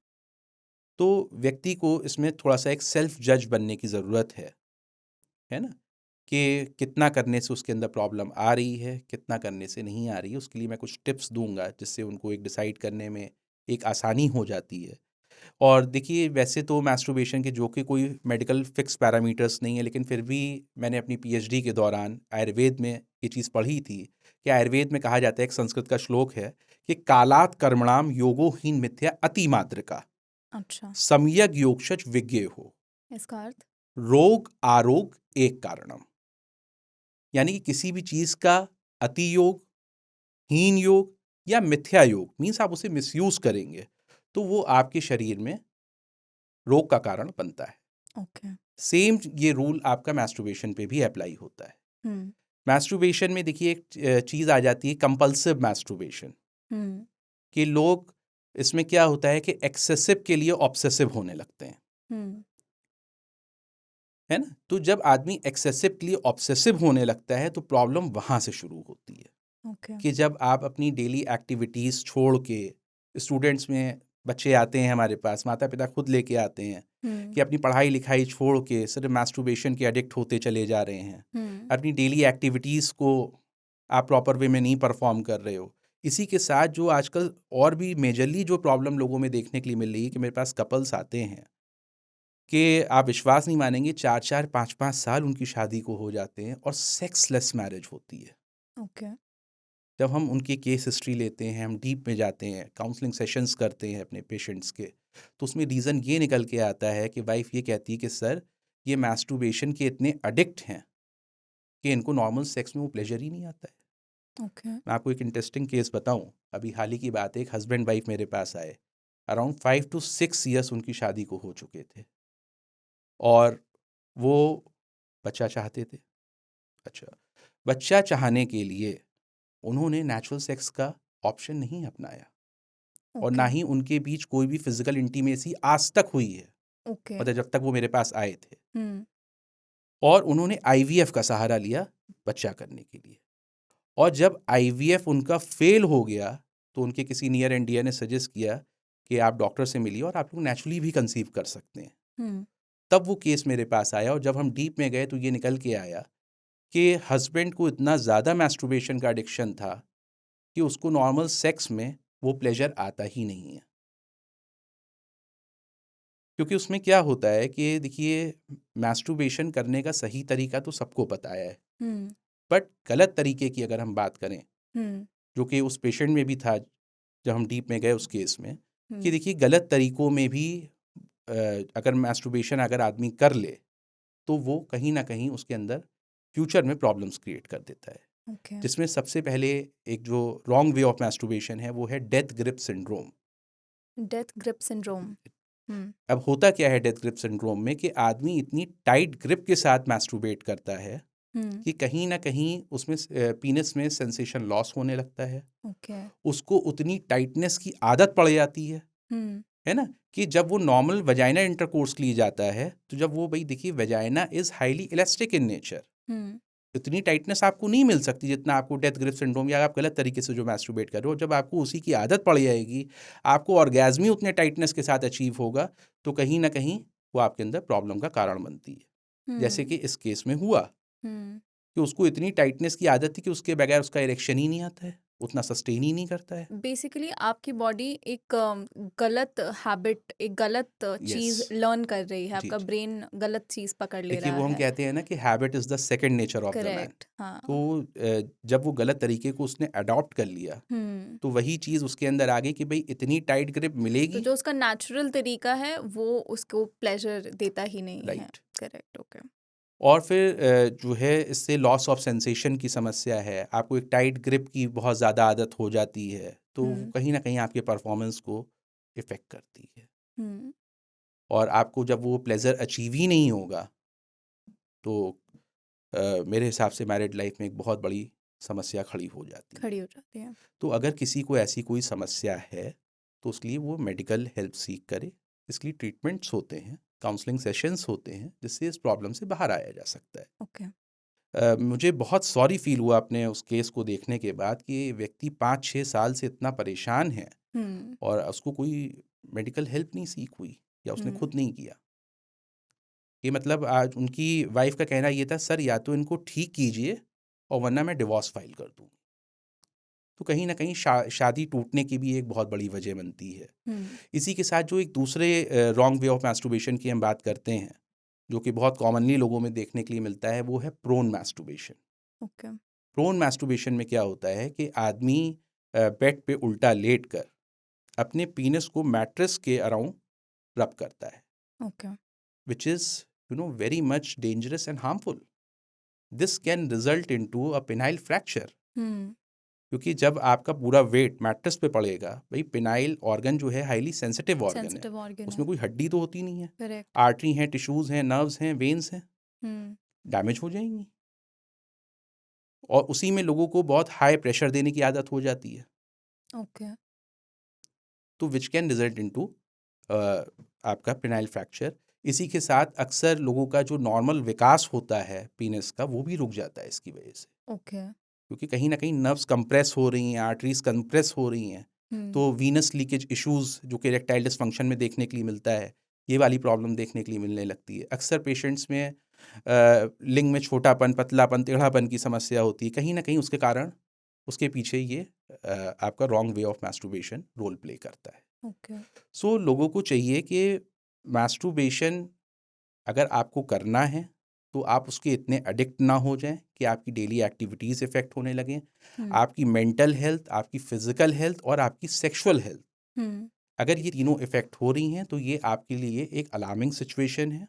तो व्यक्ति को इसमें थोड़ा सा एक सेल्फ जज बनने की ज़रूरत है ना, कि कितना करने से उसके अंदर प्रॉब्लम आ रही है, कितना करने से नहीं आ रही है। उसके लिए मैं कुछ टिप्स दूंगा जिससे उनको एक डिसाइड करने में एक आसानी हो जाती है। और देखिए, वैसे तो मैस्टरबेशन के जो कि कोई मेडिकल फिक्स पैरामीटर्स नहीं है, लेकिन फिर भी मैंने अपनी पीएचडी के दौरान आयुर्वेद में ये चीज़ पढ़ी थी कि आयुर्वेद में कहा जाता है, एक संस्कृत का श्लोक है कि कालात कर्मणाम योगो हीन मिथ्या अतिमात्रका अच्छा, सम्यक योगशच विज्ञेय हो, इसका अर्थ? रोग आरोग एक कारणम। यानी कि किसी भी चीज़ का अति योग, हीन योग या मिथ्या योग मीन्स आप उसे मिसयूज करेंगे तो वो आपके शरीर में रोग का कारण बनता है। ओके। सेम ये रूल आपका मैस्टरबेशन पे भी अप्लाई होता है। हम्म मैस्टरबेशन में देखिए एक चीज़ आ जाती है, कंपल्सिव मैस्टरबेशन, हम्म कि लोग इसमें क्या होता है कि एक्सेसिव के लिए ऑब्सेसिव होने लगते हैं, हम्म है ना। तो जब आदमी एक्सेसिव के लिए ऑब्सेसिव होने लगता है तो प्रॉब्लम वहाँ से शुरू होती है ओके। कि जब आप अपनी डेली एक्टिविटीज़ छोड़ के, स्टूडेंट्स में बच्चे आते हैं हमारे पास, माता पिता खुद लेके आते हैं हम्म कि अपनी पढ़ाई लिखाई छोड़ के सिर्फ मैस्टरबेशन के एडिक्ट होते चले जा रहे हैं, हम्म अपनी डेली एक्टिविटीज़ को आप प्रॉपर वे में नहीं परफॉर्म कर रहे हो। इसी के साथ जो आजकल और भी मेजरली जो प्रॉब्लम लोगों में देखने के लिए मिल रही है कि मेरे पास कपल्स आते हैं कि आप विश्वास नहीं मानेंगे, 4-4 5-5 साल उनकी शादी को हो जाते हैं और सेक्सलेस मैरिज होती है। ओके। जब हम उनकी केस हिस्ट्री लेते हैं, हम डीप में जाते हैं, काउंसलिंग सेशंस करते हैं अपने पेशेंट्स के, तो उसमें रीज़न ये निकल के आता है कि वाइफ़ ये कहती है कि सर, ये मैस्टरबेशन के इतने एडिक्ट हैं कि इनको नॉर्मल सेक्स में वो प्लेजर ही नहीं आता है। ओके। मैं आपको एक इंटरेस्टिंग केस बताऊं, अभी हाल ही की बात है, एक हस्बैंड वाइफ मेरे पास आए, अराउंड 5 to 6 years उनकी शादी को हो चुके थे और वो बच्चा चाहते थे। अच्छा, बच्चा चाहने के लिए उन्होंने नेचुरल सेक्स का ऑप्शन नहीं अपनाया और ना ओके, ही उनके बीच कोई भी फिजिकल इंटीमेसी आज तक हुई है, ओके। मतलब जब तक वो मेरे पास आए थे। हुँ, और उन्होंने आईवीएफ का सहारा लिया बच्चा करने के लिए। और जब आईवीएफ उनका फेल हो गया तो उनके किसी नियर एंड डियर ने सजेस्ट किया कि आप डॉक्टर से मिलिए और आप लोग नेचुरली भी कंसीव कर सकते हैं। हुँ, तब वो केस मेरे पास आया और जब हम डीप में गए तो ये निकल के आया कि हस्बैंड को इतना ज़्यादा मैस्टरबेशन का एडिक्शन था कि उसको नॉर्मल सेक्स में वो प्लेजर आता ही नहीं है। क्योंकि उसमें क्या होता है कि देखिए, मैस्टरबेशन करने का सही तरीका तो सबको पता है, हुँ, बट गलत तरीके की अगर हम बात करें, हुँ, जो कि उस पेशेंट में भी था जब हम डीप में गए उस केस में, कि हुँ, देखिए गलत तरीकों में भी अगर मैस्टरबेशन अगर आदमी कर ले तो वो कहीं ना कहीं उसके अंदर फ्यूचर में प्रॉब्लम्स क्रिएट कर देता है। ओके। जिसमें सबसे पहले एक जो रॉन्ग वे ऑफ मैस्टरबेशन है वो है death grip syndrome. Death grip syndrome. Hmm, अब होता क्या है डेथ ग्रिप सिंड्रोम में कि आदमी इतनी टाइट ग्रिप के साथ मैस्टरबेट करता है हुँ, कि कहीं ना कहीं उसमें पीनस में सेंसेशन लॉस होने लगता है। ओके। उसको उतनी टाइटनेस की आदत पड़ जाती हुँ, है ना, कि जब वो नॉर्मल वजाइना इंटरकोर्स के लिए जाता है तो जब वो, भाई देखिए, vagina is highly elastic in nature, hmm, इतनी टाइटनेस आपको नहीं मिल सकती जितना आपको डेथ ग्रिप सिंड्रोम या आप गलत तरीके से जो मैस्टरबेट कर रहे हो। जब आपको उसी की आदत पड़ जाएगी, आपको ऑर्गेज़्म ही उतने टाइटनेस के साथ अचीव होगा, तो कहीं ना कहीं वो आपके अंदर प्रॉब्लम का कारण बनती है। जैसे हुँ, कि इस केस में हुआ हुँ। कि उसको इतनी टाइटनेस की आदत थी कि उसके बगैर उसका इरेक्शन ही नहीं आता है, उतना सस्टेन ही नहीं करता है। बेसिकली आपकी बॉडी एक गलत हैबिट, एक गलत यस। चीज़ लर्न कर रही है, जी आपका जी। ब्रेन गलत चीज़ पकड़ ले देखिए, रहा वो हम है। कहते हैं ना कि habit is the second nature of the man. Correct, हाँ। तो जब वो गलत तरीके को उसने अडॉप्ट कर लिया हुँ, तो वही चीज़ उसके अंदर आ गई कि भाई इतनी टाइट ग्रिप तो मिलेगी। जो उसका नेचुरल तरीका है, वो उसको प्लेज़र देता ही नहीं है। राइट। Correct, okay. और फिर जो है इससे लॉस ऑफ सेंसेशन की समस्या है। आपको एक टाइट ग्रिप की बहुत ज़्यादा आदत हो जाती है तो वो हुँ, कहीं ना कहीं आपके परफॉर्मेंस को इफ़ेक्ट करती है। हुँ, और आपको जब वो प्लेजर अचीव ही नहीं होगा तो मेरे हिसाब से मैरिड लाइफ में एक बहुत बड़ी समस्या खड़ी हो जाती है। खड़ी हो जाती है। तो अगर किसी को ऐसी कोई समस्या है तो उसके लिए वो मेडिकल हेल्प सीख करे। इसके लिए ट्रीटमेंट्स होते हैं, काउंसलिंग सेशंस होते हैं, जिससे इस प्रॉब्लम से बाहर आया जा सकता है। ओके। मुझे बहुत सॉरी फील हुआ अपने उस केस को देखने के बाद कि ये व्यक्ति 5-6 साल से इतना परेशान है हुँ, और उसको कोई मेडिकल हेल्प नहीं सीख हुई या उसने हुँ, खुद नहीं किया। ये मतलब आज उनकी वाइफ का कहना ये था, सर या तो इनको ठीक कीजिए और वरना मैं डिवोर्स फाइल कर दूँ। तो कहीं न कहीं शादी टूटने की भी एक बहुत बड़ी वजह बनती है। हुँ, इसी के साथ जो एक दूसरे रॉन्ग वे ऑफ मैस्टरबेशन की हम बात करते हैं, जो कि बहुत कॉमनली लोगों में देखने के लिए मिलता है, वो है prone masturbation. Okay. Prone masturbation में क्या होता है कि आदमी बेड पे उल्टा लेटकर अपने पीनस को मैट्रेस के अराउंड रब करता है, okay. Which is very much dangerous and harmful. This can result into a penile fracture. Hmm, क्योंकि जब आपका पूरा वेट मैट्रेस पे पड़ेगा, भाई पेनाइल ऑर्गन जो है हाईली सेंसिटिव ऑर्गन है, सेंसिटिव ऑर्गन उसमें है। कोई हड्डी तो होती नहीं है, करेक्ट। आर्टरी हैं, टिश्यूज़ हैं, नर्व्स हैं, वेन्स हैं, हुँ, डैमेज हो जाएंगी। और उसी में लोगों को बहुत हाई प्रेशर देने की आदत हो जाती है, ओके। तो विच कैन रिजल्ट इनटू आपका पेनाइल फ्रैक्चर। इसी के साथ अक्सर लोगों का जो नॉर्मल विकास होता है पीनस का, वो भी रुक जाता है इसकी वजह से। ओके। क्योंकि कहीं न कहीं नर्व्स कंप्रेस हो रही हैं, आर्टरीज़ कंप्रेस हो रही हैं, हुँ, तो वीनस लीकेज इश्यूज़ जो कि इरेक्टाइल डिसफंक्शन में देखने के लिए मिलता है, ये वाली प्रॉब्लम देखने के लिए मिलने लगती है। अक्सर पेशेंट्स में लिंग में छोटापन, पतलापन, टेढ़ापन की समस्या होती है। कहीं न कहीं उसके कारण उसके पीछे ये आपका wrong way of masturbation role play करता है। ओके। सो लोगों को चाहिए कि मैस्टरबेशन अगर आपको करना है तो आप उसके इतने एडिक्ट ना हो जाएं कि आपकी डेली एक्टिविटीज़ इफ़ेक्ट होने लगें। हुँ, आपकी मेंटल हेल्थ, आपकी फ़िज़िकल हेल्थ और आपकी सेक्सुअल हेल्थ, हुँ। अगर ये तीनों इफ़ेक्ट हो रही हैं तो ये आपके लिए एक अलार्मिंग सिचुएशन है,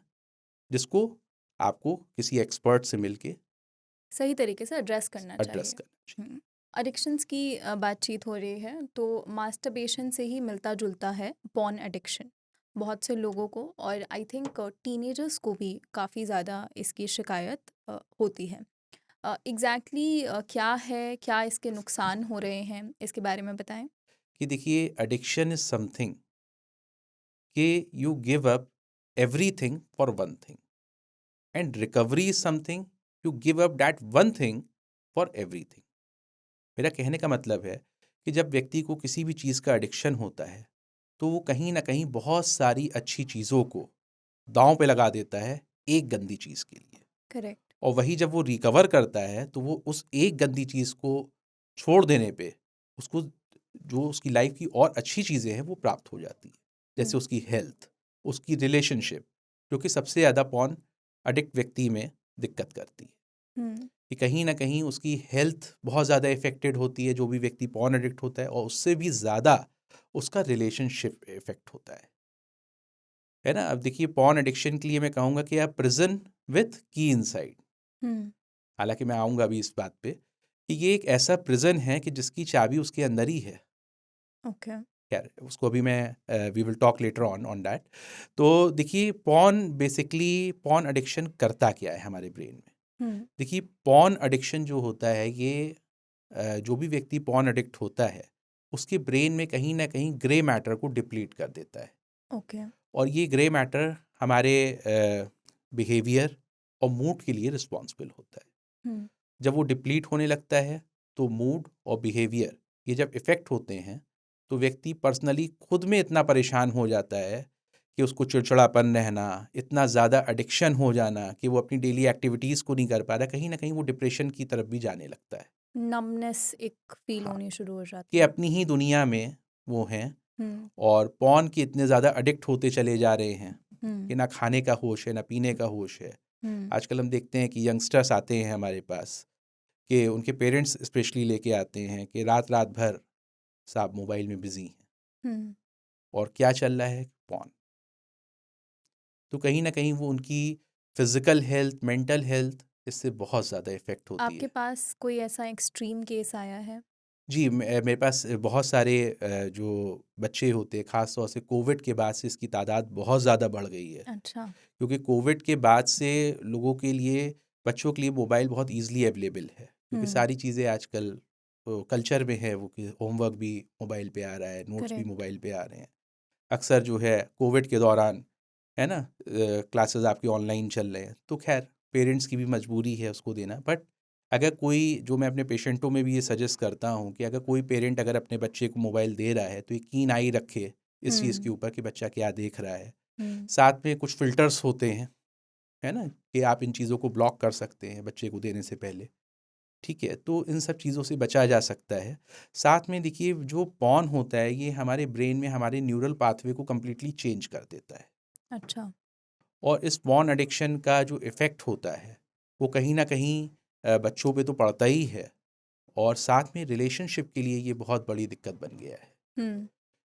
जिसको आपको किसी एक्सपर्ट से मिलके सही तरीके से एड्रेस करना एड्रेस चाहिए। करना चाहिए। हुँ। एडिक्शंस की बातचीत हो रही है, तो मास्टरबेशन से ही मिलता-जुलता है पॉर्न एडिक्शन। बहुत से लोगों को, और आई थिंक टीनेजर्स को भी काफ़ी ज़्यादा इसकी शिकायत होती है। एग्जैक्टली क्या है, क्या इसके नुकसान हो रहे हैं, इसके बारे में बताएं। कि देखिए एडिक्शन इज समथिंग कि you give up everything for one thing, and recovery is something you give up that one thing for everything. मेरा कहने का मतलब है कि जब व्यक्ति को किसी भी चीज़ का एडिक्शन होता है तो वो कहीं ना कहीं बहुत सारी अच्छी चीज़ों को दांव पे लगा देता है एक गंदी चीज़ के लिए। करेक्ट। और वही जब वो रिकवर करता है तो वो उस एक गंदी चीज़ को छोड़ देने पे उसको जो उसकी लाइफ की और अच्छी चीज़ें हैं वो प्राप्त हो जाती है। जैसे उसकी हेल्थ, उसकी रिलेशनशिप, जो कि सबसे ज़्यादा पॉर्न अडिक्ट व्यक्ति में दिक्कत करती है हम्म। कि कहीं ना कहीं उसकी हेल्थ बहुत ज़्यादा इफेक्टेड होती है जो भी व्यक्ति पॉर्न एडिक्ट होता है, और उससे भी ज़्यादा उसका रिलेशनशिप इफेक्ट होता है ना। अब देखिए पॉर्न एडिक्शन के लिए मैं कहूँगा कि आप प्रिजन विथ की इनसाइड। हम्म। हालांकि मैं आऊँगा अभी इस बात पे कि ये एक ऐसा प्रिजन है कि जिसकी चाबी उसके अंदर ही है। ओके। खैर उसको अभी मैं we will talk later on that. तो देखिए पॉर्न एडिक्शन करता क्या है हमारे ब्रेन में। हम्म। देखिए पॉर्न एडिक्शन जो होता है ये जो भी व्यक्ति पॉर्न एडिक्ट होता है उसके ब्रेन में कहीं ना कहीं ग्रे मैटर को डिप्लीट कर देता है। ओके। और ये ग्रे मैटर हमारे बिहेवियर और मूड के लिए रिस्पॉन्सिबल होता है। हम्म। जब वो डिप्लीट होने लगता है तो मूड और बिहेवियर ये जब इफ़ेक्ट होते हैं तो व्यक्ति पर्सनली खुद में इतना परेशान हो जाता है कि उसको चिड़चिड़ापन रहना, इतना ज़्यादा एडिक्शन हो जाना कि वो अपनी डेली एक्टिविटीज़ को नहीं कर पा रहा, कहीं ना कहीं वो डिप्रेशन की तरफ भी जाने लगता है। नमनेस एक फील हाँ, होनी शुरू हो कि जाती है। अपनी ही दुनिया में वो हैं हम्म। और पॉर्न के इतने ज़्यादा एडिक्ट होते चले जा रहे हैं हम्म। कि ना खाने का होश है ना पीने का होश है। हम्म। आजकल हम देखते हैं कि यंगस्टर्स आते हैं हमारे पास कि उनके पेरेंट्स स्पेशली लेके आते हैं कि रात रात भर साहब मोबाइल में बिजी हैं हम्म। और क्या चल रहा है, पॉन। तो कहीं ना कहीं वो उनकी फिजिकल हेल्थ, मेंटल हेल्थ इससे बहुत ज़्यादा इफेक्ट होती आपके है। पास कोई ऐसा एक्सट्रीम केस आया है? जी, मेरे पास बहुत सारे जो बच्चे होते हैं, ख़ास तौर से कोविड के बाद से इसकी तादाद बहुत ज़्यादा बढ़ गई है। अच्छा। क्योंकि कोविड के बाद से लोगों के लिए, बच्चों के लिए मोबाइल बहुत ईज़िली अवेलेबल है, क्योंकि हम्म। सारी चीज़ें आजकल कल्चर में है वो कि होमवर्क भी मोबाइल पे आ रहा है, नोट्स भी करेक्ट। मोबाइल पे आ रहे हैं। अक्सर जो है कोविड के दौरान, है ना, क्लासेस आपकी ऑनलाइन चल रहे हैं, तो खैर पेरेंट्स की भी मजबूरी है उसको देना। बट अगर कोई, जो मैं अपने पेशेंटों में भी ये सजेस्ट करता हूँ कि अगर कोई पेरेंट अगर अपने बच्चे को मोबाइल दे रहा है तो एक कीन आई रखे इस चीज़ के हम्म। ऊपर कि बच्चा क्या देख रहा है। हम्म। साथ में कुछ फ़िल्टर्स होते हैं, है ना, कि आप इन चीज़ों को ब्लॉक कर सकते हैं बच्चे को देने से पहले। ठीक है, तो इन सब चीज़ों से बचा जा सकता है। साथ में देखिए जो पॉर्न होता है ये हमारे ब्रेन में हमारे न्यूरल पाथवे को कम्प्लीटली चेंज कर देता है। अच्छा। और इस पॉर्न एडिक्शन का जो इफ़ेक्ट होता है वो कहीं ना कहीं बच्चों पे तो पड़ता ही है, और साथ में रिलेशनशिप के लिए ये बहुत बड़ी दिक्कत बन गया है हम्म।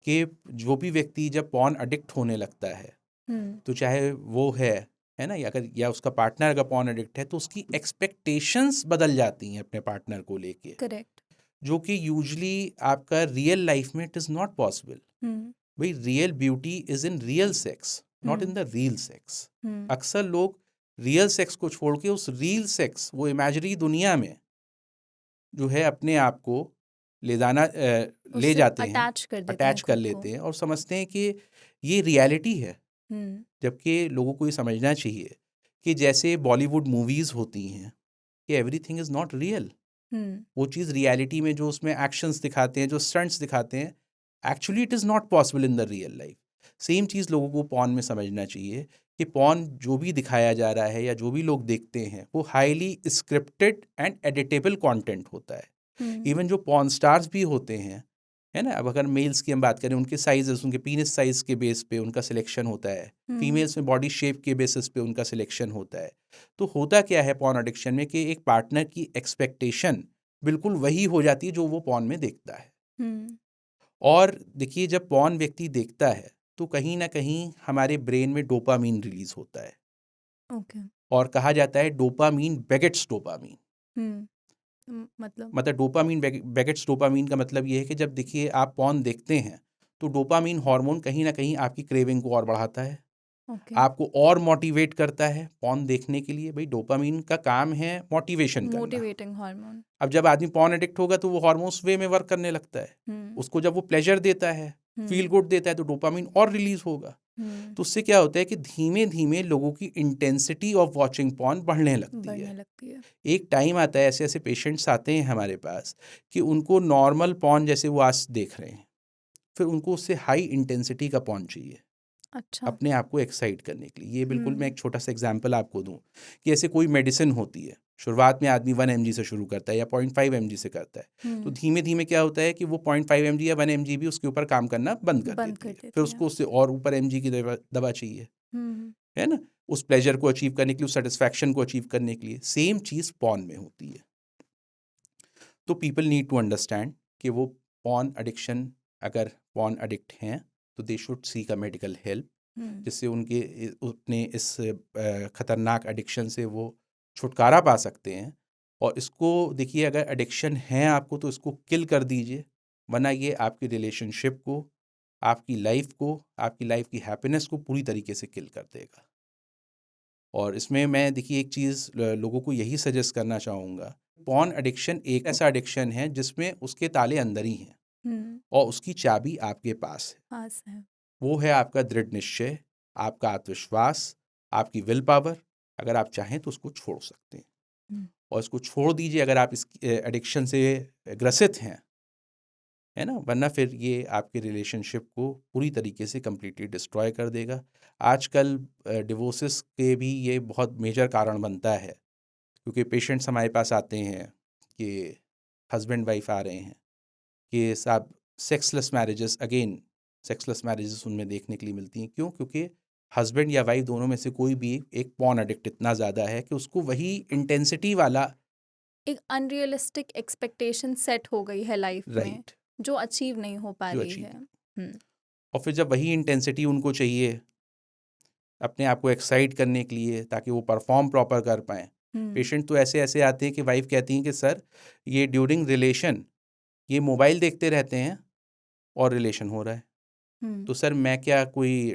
कि जो भी व्यक्ति जब पॉर्न एडिक्ट होने लगता है हम्म। तो चाहे वो है ना, या अगर या उसका पार्टनर अगर पॉर्न एडिक्ट है तो उसकी एक्सपेक्टेशंस बदल जाती हैं अपने पार्टनर को लेके, करेक्ट। जो कि यूजली आपका रियल लाइफ में it is not possible. Hmm. भाई real beauty is in real sex, not in hmm. The reel sex. Hmm. अक्सर लोग रियल सेक्स को छोड़ के उस रील सेक्स, वो इमेजिनरी दुनिया में जो है अपने आप को ले उससे जाते हैं, अटैच कर देते हैं अटैच कर खुद को। लेते हैं और समझते हैं कि ये रियलिटी है। हम्म। जबकि लोगों को ये समझना चाहिए कि जैसे बॉलीवुड मूवीज़ होती हैं कि एवरीथिंग इज़ नॉट रियल। हम्म। वो चीज़ रियलिटी में जो उसमें एक्शंस दिखाते हैं, जो स्टंट्स दिखाते हैं, actually it is not possible in the real life. Same चीज़ लोगों को पॉर्न में समझना चाहिए कि पॉर्न जो भी दिखाया जा रहा है या जो भी लोग देखते हैं वो highly scripted and editable content होता है। हम्म। इवन जो पॉर्न स्टार्स भी होते हैं, है ना, अब अगर मेल्स की हम बात करें, उनके साइजेस, उनके पीनिस साइज के बेस पे उनका सिलेक्शन होता है। हम्म। फीमेल्स में बॉडी शेप के बेसिस पे उनका सिलेक्शन होता है। तो होता क्या है पॉर्न एडिक्शन में कि एक पार्टनर की एक्सपेक्टेशन बिल्कुल वही हो जाती है जो वो पॉर्न में देखता है। हम्म। और देखिए जब पॉर्न व्यक्ति देखता है तो कहीं ना कहीं हमारे ब्रेन में डोपामीन रिलीज होता है, ओके। और कहा जाता है डोपामीन बेगेट्स डोपामीन। मतलब। मतलब डोपामीन बेगेट्स डोपामीन का मतलब ये है कि जब देखिए आप पॉर्न देखते हैं तो डोपामीन हार्मोन कहीं ना कहीं आपकी क्रेविंग को और बढ़ाता है। ओके। आपको और मोटिवेट करता है पॉर्न देखने के लिए। भाई डोपामीन का काम है मोटिवेशन करना। Motivating hormone. अब जब आदमी पॉर्न एडिक्ट होगा तो वो हार्मोन्स वे में वर्क करने लगता है। हम्म। उसको जब वो प्लेजर देता है, फील हम्म। गुड देता है, तो डोपामीन और रिलीज होगा। हम्म। तो उससे क्या होता है कि धीमे धीमे लोगों की इंटेंसिटी ऑफ वॉचिंग पॉर्न बढ़ने लगती बढ़ने है। लगती है। एक टाइम आता है, ऐसे ऐसे पेशेंट्स आते हैं हमारे पास कि उनको नॉर्मल पॉर्न जैसे वो आज देख रहे हैं, फिर उनको उससे हाई इंटेंसिटी का पॉर्न चाहिए अच्छा। अपने आप को एक्साइट करने के लिए। ये बिल्कुल मैं हम्म। एक छोटा सा एग्जांपल आपको दूं कि ऐसे कोई मेडिसिन होती है, शुरुआत में आदमी 1 mg से शुरू करता है या 0.5 mg से करता है, तो हम्म। धीमे धीमे क्या होता है कि वो 0.5 mg या 1 mg भी उसके ऊपर काम करना बंद कर बंद देती कर है। देती फिर है। उसको उससे और ऊपर mg की दवा चाहिए, हम्म। है ना, उस प्लेजर को अचीव करने के लिए, उस सेटिस्फैक्शन को अचीव करने के लिए। सेम चीज़ पॉर्न में होती है। तो पीपल नीड टू अंडरस्टैंड कि वो पॉर्न एडिक्शन, अगर पॉर्न एडिक्ट हैं तो they should seek a medical help, hmm. जिससे उनके अपने इस खतरनाक एडिक्शन से वो छुटकारा पा सकते हैं। और इसको देखिए, अगर एडिक्शन है आपको तो इसको किल कर दीजिए, वरना ये आपकी रिलेशनशिप को, आपकी लाइफ को, आपकी लाइफ की हैप्पीनेस को पूरी तरीके से किल कर देगा। और इसमें मैं देखिए एक चीज़ लोगों को यही सजेस्ट करना चाहूँगा, पॉर्न एडिक्शन एक ऐसा एडिक्शन है जिसमें उसके ताले अंदर ही हैं हम्म। और उसकी चाबी आपके पास है। पास है। वो है आपका दृढ़ निश्चय, आपका आत्मविश्वास, आपकी विल पावर। अगर आप चाहें तो उसको छोड़ सकते हैं, हम्म। और इसको छोड़ दीजिए अगर आप इस एडिक्शन से ग्रसित हैं, है ना, वरना फिर ये आपके रिलेशनशिप को पूरी तरीके से कम्प्लीटली डिस्ट्रॉय कर देगा। आजकल डिवोर्सेस के भी ये बहुत मेजर कारण बनता है, क्योंकि पेशेंट्स हमारे पास आते हैं कि हस्बैंड वाइफ आ रहे हैं कि साहब sexless marriages, again sexless marriages उनमें देखने के लिए मिलती हैं। क्यों? क्योंकि हस्बैंड या वाइफ दोनों में से कोई भी एक पॉर्न एडिक्ट इतना ज़्यादा है कि उसको वही इंटेंसिटी वाला, एक अनरियलिस्टिक एक्सपेक्टेशन सेट हो गई है लाइफ में, राइट, जो अचीव नहीं हो पा जो रही अचीव है। नहीं। हम्म। और फिर जब वही इंटेंसिटी उनको चाहिए अपने आप को एक्साइट करने के लिए ताकि वो परफॉर्म प्रॉपर कर पाएँ, हम्म। पेशेंट तो ऐसे ऐसे आते हैं कि वाइफ कहती हैं कि सर ये ड्यूरिंग रिलेशन ये मोबाइल देखते रहते हैं और रिलेशन हो रहा है, हम्म। तो सर मैं क्या कोई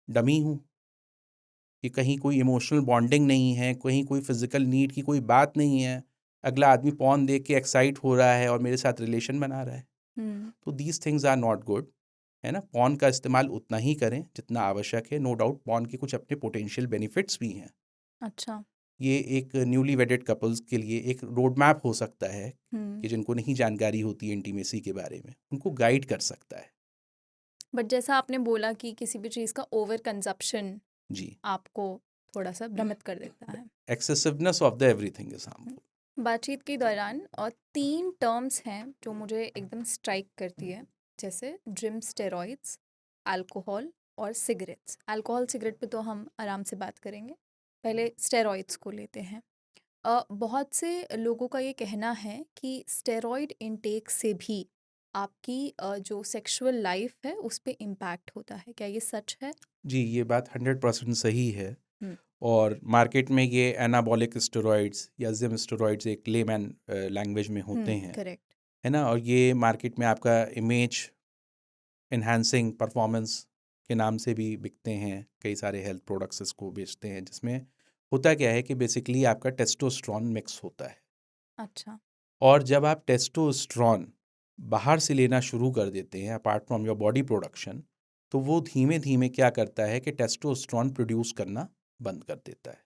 डमी हूँ कि कहीं कोई इमोशनल बॉन्डिंग नहीं है, कहीं कोई फिजिकल नीड की कोई बात नहीं है, अगला आदमी पॉर्न देख के एक्साइट हो रहा है और मेरे साथ रिलेशन बना रहा है। हम्म। तो these things are not good, है ना। पॉर्न का इस्तेमाल उतना ही करें जितना आवश्यक है। नो डाउट पॉर्न के कुछ अपने पोटेंशियल बेनिफिट्स भी हैं। अच्छा। ये एक न्यूली वेडेड कपल्स के लिए एक रोड मैप हो सकता है हम्म। कि जिनको नहीं जानकारी होती है इंटीमेसी के बारे में, उनको गाइड कर सकता है। बट जैसा आपने बोला कि किसी भी चीज़ का ओवर कंजप्शन जी, आपको थोड़ा सा भ्रमित कर देता है। Excessiveness of the everything is harmful. बातचीत के दौरान और 3 टर्म्स हैं जो मुझे एकदम स्ट्राइक करती है, जैसे ड्रिम स्टेरॉइड्स, अल्कोहल और सिगरेट्स। अल्कोहल सिगरेट पे तो हम आराम से बात करेंगे, पहले स्टेरॉइड्स को लेते हैं। बहुत से लोगों का ये कहना है कि स्टेरॉइड इनटेक से भी आपकी जो सेक्सुअल लाइफ है उस पे इम्पैक्ट होता है, क्या ये सच है? जी, ये बात 100% सही है। हम्म। और मार्केट में ये एनाबॉलिक स्टेरॉइड्स या जिम स्टेरॉइड्स एक लेमैन लैंग्वेज में होते हैं, करेक्ट। है ना। और ये मार्केट में आपका इमेज एनहांसिंग परफॉर्मेंस के नाम से भी बिकते हैं। कई सारे हेल्थ प्रोडक्ट्स इसको बेचते हैं, जिसमें होता क्या है कि बेसिकली आपका टेस्टोस्टेरोन मिक्स होता है। अच्छा। और जब आप टेस्टोस्टेरोन बाहर से लेना शुरू कर देते हैं apart from your body production, तो वो धीमे धीमे क्या करता है कि टेस्टोस्टेरोन प्रोड्यूस करना बंद कर देता है।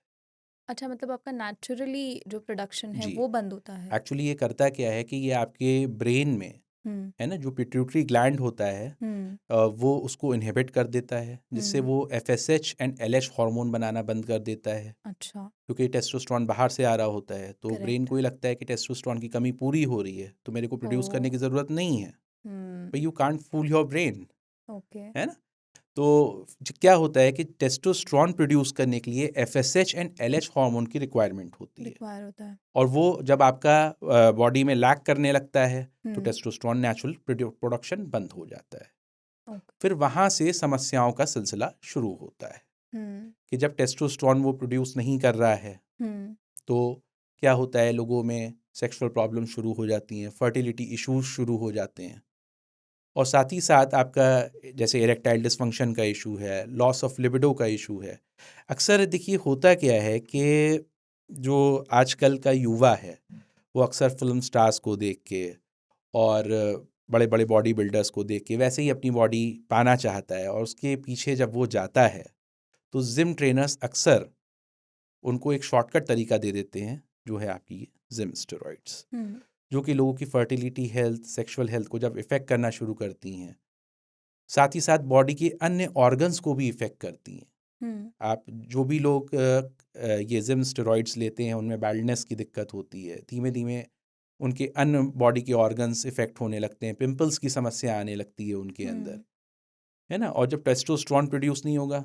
अच्छा, मतलब आपका नेचुरली जो प्रोडक्शन है जी, वो बंद होता है। एक्चुअली ये करता क्या है कि ये आपके ब्रेन में, हम्म। है ना, जो पिट्यूटरी ग्लैंड होता है, हम्म। वो उसको इनहिबिट कर देता है, जिससे हम्म। वो एफएसएच एंड एलएच हार्मोन बनाना बंद कर देता है। अच्छा। क्योंकि टेस्टोस्टेरोन बाहर से आ रहा होता है, तो ब्रेन करेक्ट। को ही लगता है कि टेस्टोस्टेरोन की कमी पूरी हो रही है, तो मेरे को ओ। प्रोड्यूस करने की ज़रूरत नहीं है। Hmm. But you can't fool your brain, okay. है ना। तो क्या होता है कि टेस्टोस्टेरोन प्रोड्यूस करने के लिए एफएसएच एंड एलएच हार्मोन की रिक्वायरमेंट होती है। रिक्वायर होता है। और वो जब आपका बॉडी में लैक करने लगता है, तो हम्म। टेस्टोस्टेरोन नेचुरल प्रोडक्शन बंद हो जाता है। ओके। फिर वहाँ से समस्याओं का सिलसिला शुरू होता है हम्म। कि जब टेस्टोस्टेरोन वो प्रोड्यूस नहीं कर रहा है, हम्म। तो क्या होता है, लोगों में सेक्सुअल प्रॉब्लम शुरू हो जाती हैं, फर्टिलिटी इश्यूज शुरू हो जाते हैं। और साथ ही साथ आपका जैसे इरेक्टाइल डिसफंक्शन का इशू है, लॉस ऑफ लिबिडो का इशू है। अक्सर देखिए होता क्या है कि जो आजकल का युवा है वो अक्सर फिल्म स्टार्स को देख के और बड़े बड़े बॉडी बिल्डर्स को देख के वैसे ही अपनी बॉडी पाना चाहता है, और उसके पीछे जब वो जाता है तो जिम ट्रेनर्स अक्सर उनको एक शॉर्टकट तरीका दे देते हैं, जो है आपकी जिम स्टेरॉइड्स, हम्म जो कि लोगों की फर्टिलिटी हेल्थ, सेक्सुअल हेल्थ को जब इफ़ेक्ट करना शुरू करती हैं, साथ ही साथ बॉडी के अन्य ऑर्गन्स को भी इफ़ेक्ट करती हैं। हम्म आप जो भी लोग ये जिम स्टेरॉइड्स लेते हैं उनमें बैल्डनेस की दिक्कत होती है, धीमे धीमे उनके अन्य बॉडी के ऑर्गन्स इफ़ेक्ट होने लगते हैं, पिंपल्स की समस्या आने लगती है उनके अंदर, हम्म है ना? और जब टेस्टोस्टेरोन प्रोड्यूस नहीं होगा